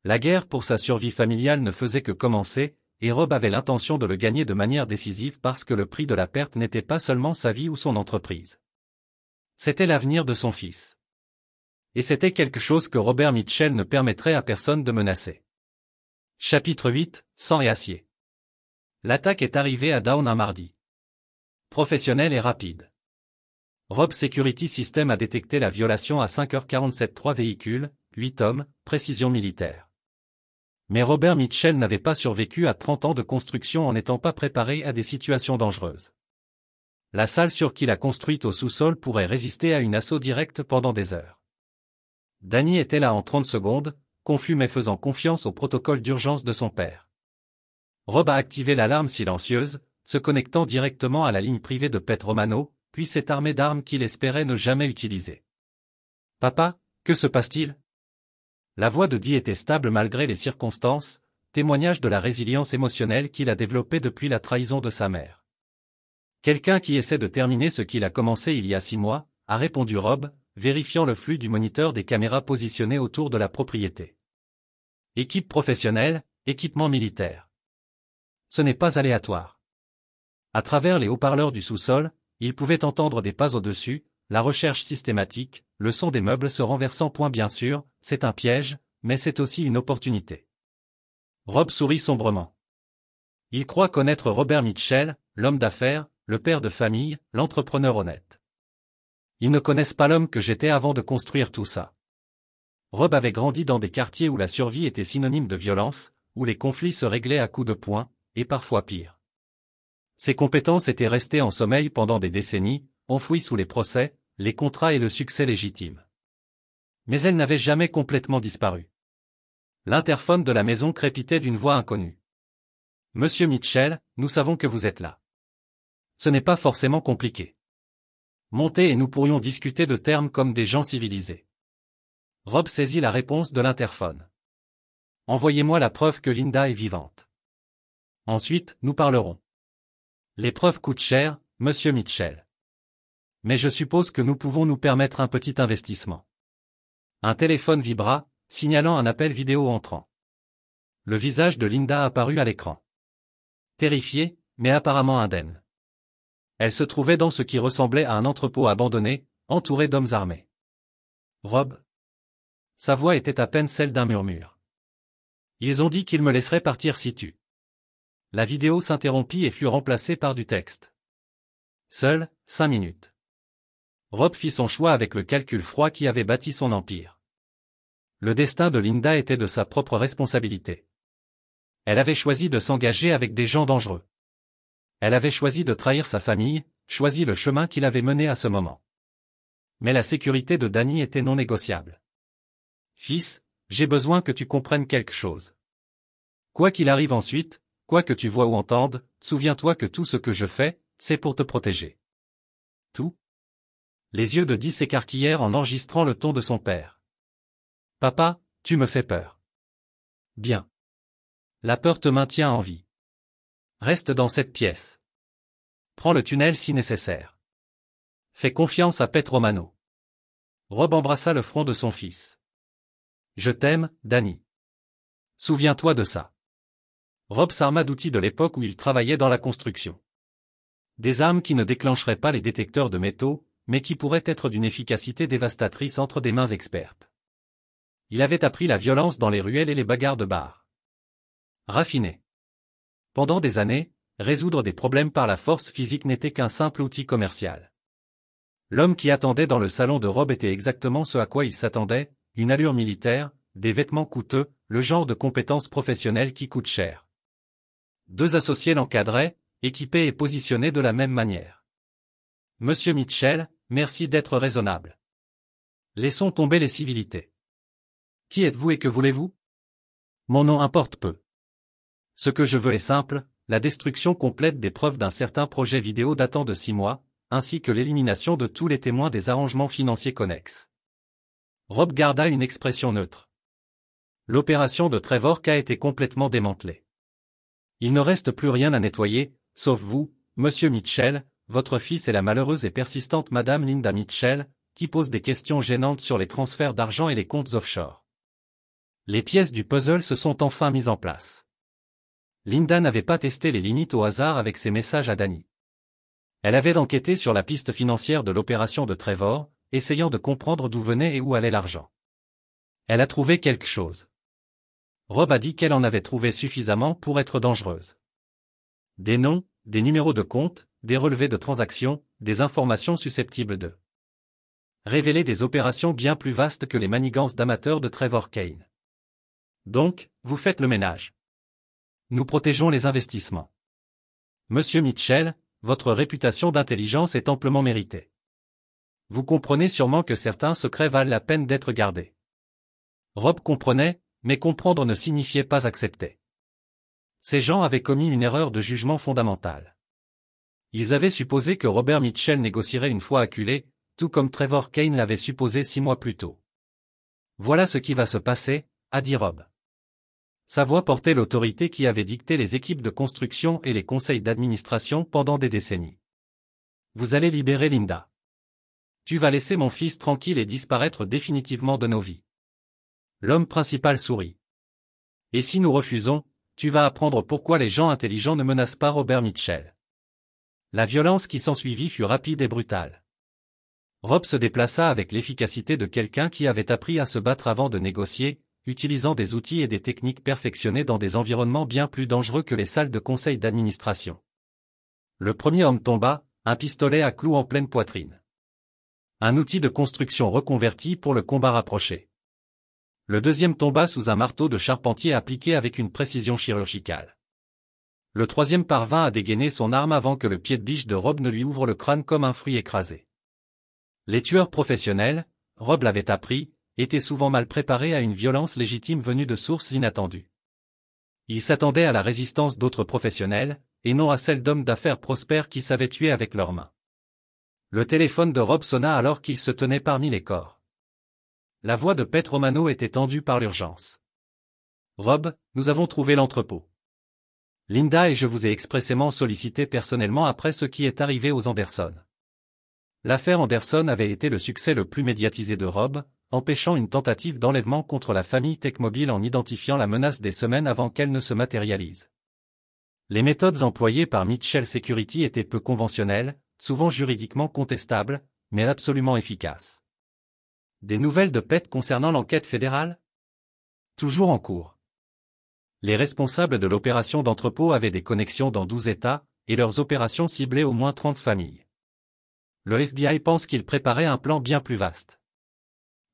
La guerre pour sa survie familiale ne faisait que commencer, et Rob avait l'intention de le gagner de manière décisive parce que le prix de la perte n'était pas seulement sa vie ou son entreprise. C'était l'avenir de son fils. Et c'était quelque chose que Robert Mitchell ne permettrait à personne de menacer. Chapitre 8, Sang et acier. L'attaque est arrivée à Down un mardi. Professionnelle et rapide. Rob Security System a détecté la violation à 5h47. 3 véhicules, 8 hommes, précision militaire. Mais Robert Mitchell n'avait pas survécu à 30 ans de construction en n'étant pas préparé à des situations dangereuses. La salle sur qu'il a construite au sous-sol pourrait résister à une assaut directe pendant des heures. Danny était là en 30 secondes, confus mais faisant confiance au protocole d'urgence de son père. Rob a activé l'alarme silencieuse, se connectant directement à la ligne privée de Pete Romano, puis s'est armé d'armes qu'il espérait ne jamais utiliser. « Papa, que se passe-t-il » La voix de Dee était stable malgré les circonstances, témoignage de la résilience émotionnelle qu'il a développée depuis la trahison de sa mère. Quelqu'un qui essaie de terminer ce qu'il a commencé il y a 6 mois, a répondu Rob, vérifiant le flux du moniteur des caméras positionnées autour de la propriété. Équipe professionnelle, équipement militaire. Ce n'est pas aléatoire. À travers les haut-parleurs du sous-sol, il pouvait entendre des pas au-dessus, la recherche systématique, le son des meubles se renversant. Bien sûr, c'est un piège, mais c'est aussi une opportunité. Rob sourit sombrement. Il croit connaître Robert Mitchell, l'homme d'affaires, le père de famille, l'entrepreneur honnête. Ils ne connaissent pas l'homme que j'étais avant de construire tout ça. Rob avait grandi dans des quartiers où la survie était synonyme de violence, où les conflits se réglaient à coups de poing, et parfois pire. Ses compétences étaient restées en sommeil pendant des décennies, enfouies sous les procès, les contrats et le succès légitime. Mais elles n'avaient jamais complètement disparu. L'interphone de la maison crépitait d'une voix inconnue. « Monsieur Mitchell, nous savons que vous êtes là. Ce n'est pas forcément compliqué. Montez et nous pourrions discuter de termes comme des gens civilisés. » Rob saisit la réponse de l'interphone. « Envoyez-moi la preuve que Linda est vivante. Ensuite, nous parlerons. Les preuves coûtent cher, monsieur Mitchell. Mais je suppose que nous pouvons nous permettre un petit investissement. » Un téléphone vibra, signalant un appel vidéo entrant. Le visage de Linda apparut à l'écran. Terrifiée, mais apparemment indemne. Elle se trouvait dans ce qui ressemblait à un entrepôt abandonné, entouré d'hommes armés. Rob. Sa voix était à peine celle d'un murmure. Ils ont dit qu'ils me laisseraient partir si tu. La vidéo s'interrompit et fut remplacée par du texte. Seul, 5 minutes. Rob fit son choix avec le calcul froid qui avait bâti son empire. Le destin de Linda était de sa propre responsabilité. Elle avait choisi de s'engager avec des gens dangereux. Elle avait choisi de trahir sa famille, choisi le chemin qu'il avait mené à ce moment. Mais la sécurité de Danny était non négociable. Fils, j'ai besoin que tu comprennes quelque chose. Quoi qu'il arrive ensuite, quoi que tu vois ou entendes, souviens-toi que tout ce que je fais, c'est pour te protéger. Tout. Les yeux de Dee s'écarquillèrent en enregistrant le ton de son père. Papa, tu me fais peur. Bien. La peur te maintient en vie. Reste dans cette pièce. Prends le tunnel si nécessaire. Fais confiance à Pete Romano. Rob embrassa le front de son fils. Je t'aime, Danny. Souviens-toi de ça. Rob s'arma d'outils de l'époque où il travaillait dans la construction. Des armes qui ne déclencheraient pas les détecteurs de métaux, mais qui pourraient être d'une efficacité dévastatrice entre des mains expertes. Il avait appris la violence dans les ruelles et les bagarres de bar. Raffiné. Pendant des années, résoudre des problèmes par la force physique n'était qu'un simple outil commercial. L'homme qui attendait dans le salon de Rob était exactement ce à quoi il s'attendait, une allure militaire, des vêtements coûteux, le genre de compétences professionnelles qui coûtent cher. 2 associés l'encadraient, équipés et positionnés de la même manière. Monsieur Mitchell, merci d'être raisonnable. Laissons tomber les civilités. Qui êtes-vous et que voulez-vous? Mon nom importe peu. Ce que je veux est simple, la destruction complète des preuves d'un certain projet vidéo datant de 6 mois, ainsi que l'élimination de tous les témoins des arrangements financiers connexes. Rob garda une expression neutre. L'opération de Trevor a été complètement démantelée. Il ne reste plus rien à nettoyer, sauf vous, monsieur Mitchell, votre fils et la malheureuse et persistante madame Linda Mitchell, qui pose des questions gênantes sur les transferts d'argent et les comptes offshore. Les pièces du puzzle se sont enfin mises en place. Linda n'avait pas testé les limites au hasard avec ses messages à Danny. Elle avait enquêté sur la piste financière de l'opération de Trevor, essayant de comprendre d'où venait et où allait l'argent. Elle a trouvé quelque chose. Rob a dit qu'elle en avait trouvé suffisamment pour être dangereuse. Des noms, des numéros de compte, des relevés de transactions, des informations susceptibles de révéler des opérations bien plus vastes que les manigances d'amateurs de Trevor Kane. Donc, vous faites le ménage. Nous protégeons les investissements. Monsieur Mitchell, votre réputation d'intelligence est amplement méritée. Vous comprenez sûrement que certains secrets valent la peine d'être gardés. Rob comprenait, mais comprendre ne signifiait pas accepter. Ces gens avaient commis une erreur de jugement fondamentale. Ils avaient supposé que Robert Mitchell négocierait une fois acculé, tout comme Trevor Kane l'avait supposé 6 mois plus tôt. Voilà ce qui va se passer, a dit Rob. Sa voix portait l'autorité qui avait dicté les équipes de construction et les conseils d'administration pendant des décennies. Vous allez libérer Linda. Tu vas laisser mon fils tranquille et disparaître définitivement de nos vies. L'homme principal sourit. Et si nous refusons, tu vas apprendre pourquoi les gens intelligents ne menacent pas Robert Mitchell. La violence qui s'ensuivit fut rapide et brutale. Rob se déplaça avec l'efficacité de quelqu'un qui avait appris à se battre avant de négocier, utilisant des outils et des techniques perfectionnées dans des environnements bien plus dangereux que les salles de conseil d'administration. Le premier homme tomba, un pistolet à clous en pleine poitrine. Un outil de construction reconverti pour le combat rapproché. Le deuxième tomba sous un marteau de charpentier appliqué avec une précision chirurgicale. Le troisième parvint à dégainer son arme avant que le pied de biche de Rob ne lui ouvre le crâne comme un fruit écrasé. Les tueurs professionnels, Rob l'avait appris, étaient souvent mal préparés à une violence légitime venue de sources inattendues. Ils s'attendaient à la résistance d'autres professionnels, et non à celle d'hommes d'affaires prospères qui savaient tuer avec leurs mains. Le téléphone de Rob sonna alors qu'il se tenait parmi les corps. La voix de Pete Romano était tendue par l'urgence. Rob, nous avons trouvé l'entrepôt. Linda et je vous ai expressément sollicité personnellement après ce qui est arrivé aux Anderson. L'affaire Anderson avait été le succès le plus médiatisé de Rob, empêchant une tentative d'enlèvement contre la famille Techmobile en identifiant la menace des semaines avant qu'elle ne se matérialise. Les méthodes employées par Mitchell Security étaient peu conventionnelles, souvent juridiquement contestables, mais absolument efficaces. Des nouvelles de Pete concernant l'enquête fédérale ? Toujours en cours. Les responsables de l'opération d'entrepôt avaient des connexions dans 12 États, et leurs opérations ciblaient au moins 30 familles. Le FBI pense qu'il préparait un plan bien plus vaste.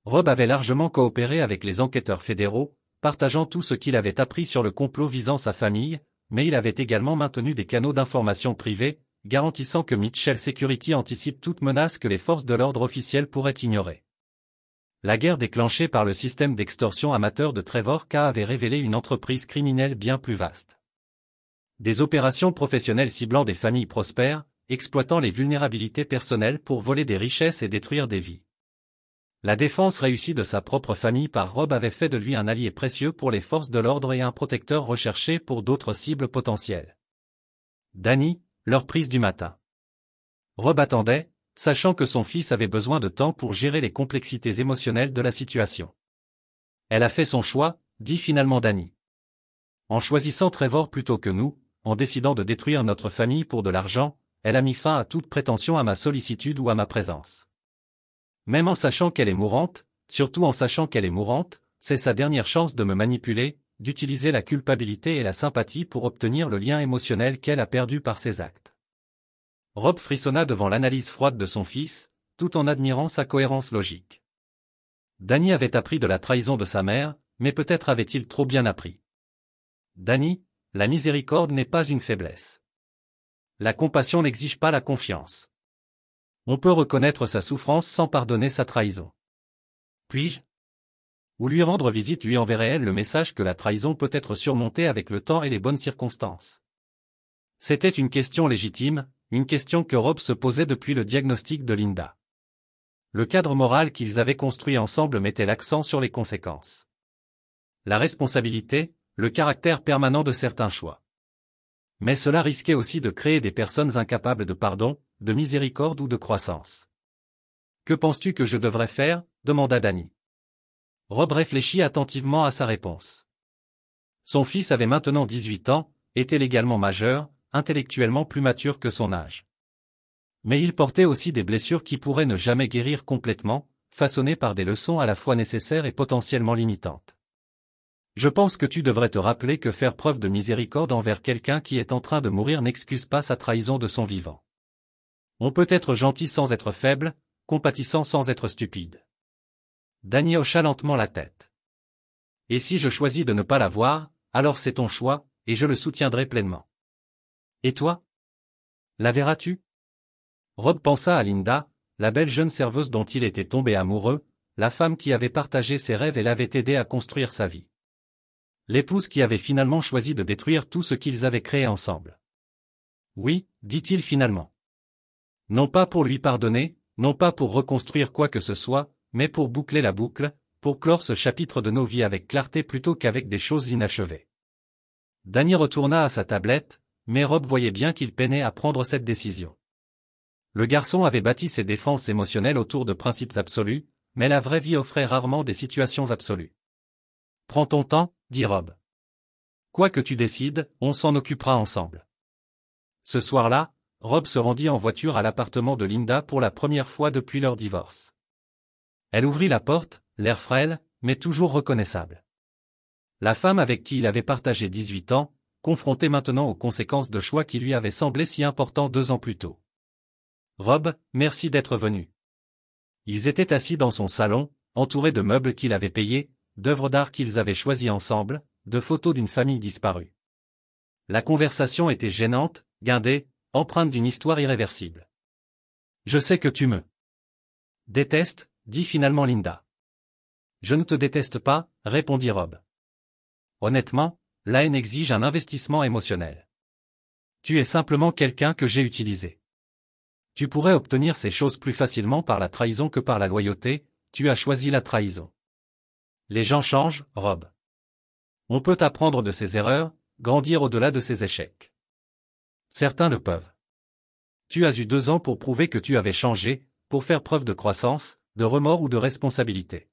Rob avait largement coopéré avec les enquêteurs fédéraux, partageant tout ce qu'il avait appris sur le complot visant sa famille, mais il avait également maintenu des canaux d'information privés, garantissant que Mitchell Security anticipe toute menace que les forces de l'ordre officielles pourraient ignorer. La guerre déclenchée par le système d'extorsion amateur de Trevor K avait révélé une entreprise criminelle bien plus vaste. Des opérations professionnelles ciblant des familles prospères, exploitant les vulnérabilités personnelles pour voler des richesses et détruire des vies. La défense réussie de sa propre famille par Rob avait fait de lui un allié précieux pour les forces de l'ordre et un protecteur recherché pour d'autres cibles potentielles. Danny, leur prise du matin. Rob attendait, sachant que son fils avait besoin de temps pour gérer les complexités émotionnelles de la situation. Elle a fait son choix, dit finalement Danny. En choisissant Trevor plutôt que nous, en décidant de détruire notre famille pour de l'argent, elle a mis fin à toute prétention à ma sollicitude ou à ma présence. Même en sachant qu'elle est mourante, surtout en sachant qu'elle est mourante, c'est sa dernière chance de me manipuler, d'utiliser la culpabilité et la sympathie pour obtenir le lien émotionnel qu'elle a perdu par ses actes. Rob frissonna devant l'analyse froide de son fils, tout en admirant sa cohérence logique. Danny avait appris de la trahison de sa mère, mais peut-être avait-il trop bien appris. Danny, la miséricorde n'est pas une faiblesse. La compassion n'exige pas la confiance. On peut reconnaître sa souffrance sans pardonner sa trahison. Puis-je ? Ou lui rendre visite lui enverrait-elle le message que la trahison peut être surmontée avec le temps et les bonnes circonstances. C'était une question légitime, une question que Rob se posait depuis le diagnostic de Linda. Le cadre moral qu'ils avaient construit ensemble mettait l'accent sur les conséquences. La responsabilité, le caractère permanent de certains choix. Mais cela risquait aussi de créer des personnes incapables de pardon, de miséricorde ou de croissance. « Que penses-tu que je devrais faire ?» demanda Danny. Rob réfléchit attentivement à sa réponse. Son fils avait maintenant 18 ans, était légalement majeur, intellectuellement plus mature que son âge. Mais il portait aussi des blessures qui pourraient ne jamais guérir complètement, façonnées par des leçons à la fois nécessaires et potentiellement limitantes. Je pense que tu devrais te rappeler que faire preuve de miséricorde envers quelqu'un qui est en train de mourir n'excuse pas sa trahison de son vivant. On peut être gentil sans être faible, compatissant sans être stupide. Danny hocha lentement la tête. Et si je choisis de ne pas la voir, alors c'est ton choix, et je le soutiendrai pleinement. Et toi? La verras-tu? Rob pensa à Linda, la belle jeune serveuse dont il était tombé amoureux, la femme qui avait partagé ses rêves et l'avait aidé à construire sa vie. L'épouse qui avait finalement choisi de détruire tout ce qu'ils avaient créé ensemble. Oui, dit-il finalement. Non pas pour lui pardonner, non pas pour reconstruire quoi que ce soit, mais pour boucler la boucle, pour clore ce chapitre de nos vies avec clarté plutôt qu'avec des choses inachevées. Danny retourna à sa tablette, mais Rob voyait bien qu'il peinait à prendre cette décision. Le garçon avait bâti ses défenses émotionnelles autour de principes absolus, mais la vraie vie offrait rarement des situations absolues. Prends ton temps, dit Rob. Quoi que tu décides, on s'en occupera ensemble. Ce soir-là, Rob se rendit en voiture à l'appartement de Linda pour la première fois depuis leur divorce. Elle ouvrit la porte, l'air frêle, mais toujours reconnaissable. La femme avec qui il avait partagé 18 ans, confrontée maintenant aux conséquences de choix qui lui avaient semblé si importants 2 ans plus tôt. Rob, merci d'être venu. Ils étaient assis dans son salon, entourés de meubles qu'il avait payés, d'œuvres d'art qu'ils avaient choisies ensemble, de photos d'une famille disparue. La conversation était gênante, guindée, empreinte d'une histoire irréversible. Je sais que tu me détestes, dit finalement Linda. Je ne te déteste pas, répondit Rob. Honnêtement, la haine exige un investissement émotionnel. Tu es simplement quelqu'un que j'ai utilisé. Tu pourrais obtenir ces choses plus facilement par la trahison que par la loyauté, tu as choisi la trahison. Les gens changent, Rob. On peut apprendre de ses erreurs, grandir au-delà de ses échecs. Certains le peuvent. Tu as eu 2 ans pour prouver que tu avais changé, pour faire preuve de croissance, de remords ou de responsabilité.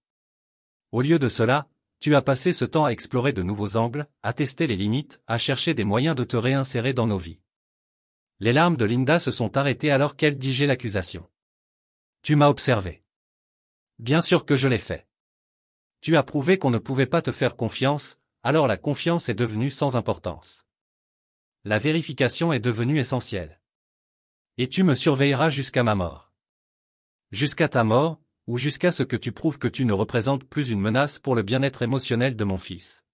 Au lieu de cela, tu as passé ce temps à explorer de nouveaux angles, à tester les limites, à chercher des moyens de te réinsérer dans nos vies. Les larmes de Linda se sont arrêtées alors qu'elle digeait l'accusation. Tu m'as observé. Bien sûr que je l'ai fait. Tu as prouvé qu'on ne pouvait pas te faire confiance, alors la confiance est devenue sans importance. La vérification est devenue essentielle. Et tu me surveilleras jusqu'à ma mort. Jusqu'à ta mort, ou jusqu'à ce que tu prouves que tu ne représentes plus une menace pour le bien-être émotionnel de mon fils.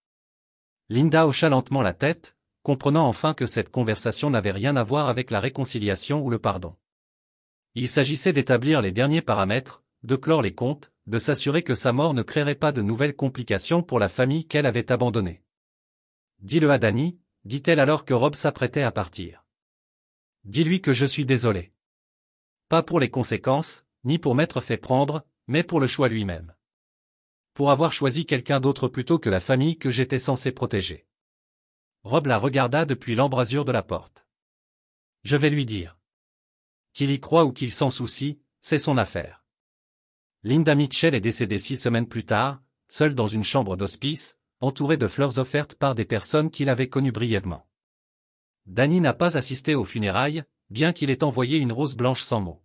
Linda hocha lentement la tête, comprenant enfin que cette conversation n'avait rien à voir avec la réconciliation ou le pardon. Il s'agissait d'établir les derniers paramètres, de clore les comptes, de s'assurer que sa mort ne créerait pas de nouvelles complications pour la famille qu'elle avait abandonnée. Dis-le à Danny, dit-elle alors que Rob s'apprêtait à partir. Dis-lui que je suis désolé. Pas pour les conséquences, ni pour m'être fait prendre, mais pour le choix lui-même. Pour avoir choisi quelqu'un d'autre plutôt que la famille que j'étais censé protéger. Rob la regarda depuis l'embrasure de la porte. Je vais lui dire. Qu'il y croit ou qu'il s'en soucie, c'est son affaire. Linda Mitchell est décédée 6 semaines plus tard, seule dans une chambre d'hospice, entourée de fleurs offertes par des personnes qu'il avait connues brièvement. Danny n'a pas assisté aux funérailles, bien qu'il ait envoyé une rose blanche sans mots.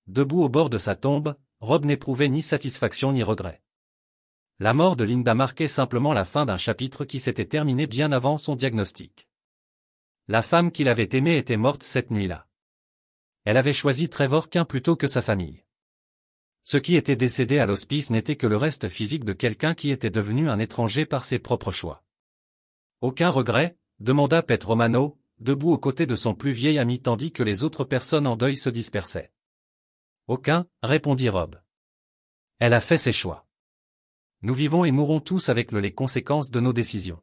Debout au bord de sa tombe, Rob n'éprouvait ni satisfaction ni regret. La mort de Linda marquait simplement la fin d'un chapitre qui s'était terminé bien avant son diagnostic. La femme qu'il avait aimée était morte cette nuit-là. Elle avait choisi Trevor Quinn plutôt que sa famille. Ce qui était décédé à l'hospice n'était que le reste physique de quelqu'un qui était devenu un étranger par ses propres choix. Aucun regret, demanda Pete Romano, debout aux côtés de son plus vieil ami tandis que les autres personnes en deuil se dispersaient. Aucun, répondit Rob. Elle a fait ses choix. Nous vivons et mourrons tous avec les conséquences de nos décisions.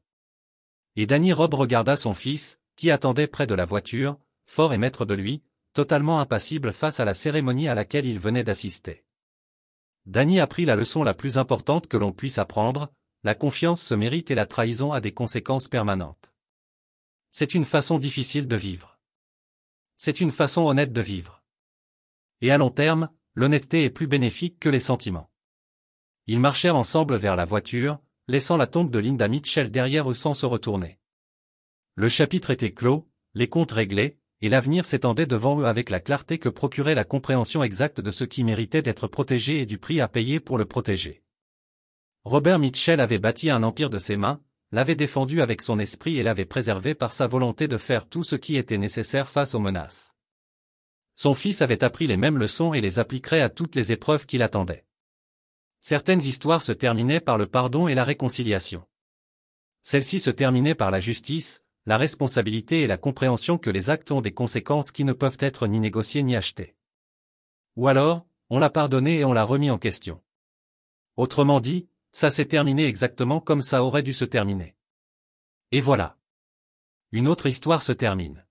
Et Danny Rob regarda son fils, qui attendait près de la voiture, fort et maître de lui, totalement impassible face à la cérémonie à laquelle il venait d'assister. Danny apprit la leçon la plus importante que l'on puisse apprendre, la confiance se mérite et la trahison a des conséquences permanentes. C'est une façon difficile de vivre. C'est une façon honnête de vivre. Et à long terme, l'honnêteté est plus bénéfique que les sentiments. Ils marchèrent ensemble vers la voiture, laissant la tombe de Linda Mitchell derrière eux sans se retourner. Le chapitre était clos, les comptes réglés, et l'avenir s'étendait devant eux avec la clarté que procurait la compréhension exacte de ce qui méritait d'être protégé et du prix à payer pour le protéger. Robert Mitchell avait bâti un empire de ses mains, l'avait défendu avec son esprit et l'avait préservé par sa volonté de faire tout ce qui était nécessaire face aux menaces. Son fils avait appris les mêmes leçons et les appliquerait à toutes les épreuves qui l'attendaient. Certaines histoires se terminaient par le pardon et la réconciliation. Celles-ci se terminaient par la justice, la responsabilité et la compréhension que les actes ont des conséquences qui ne peuvent être ni négociées ni achetées. Ou alors, on l'a pardonné et on l'a remis en question. Autrement dit, ça s'est terminé exactement comme ça aurait dû se terminer. Et voilà. Une autre histoire se termine.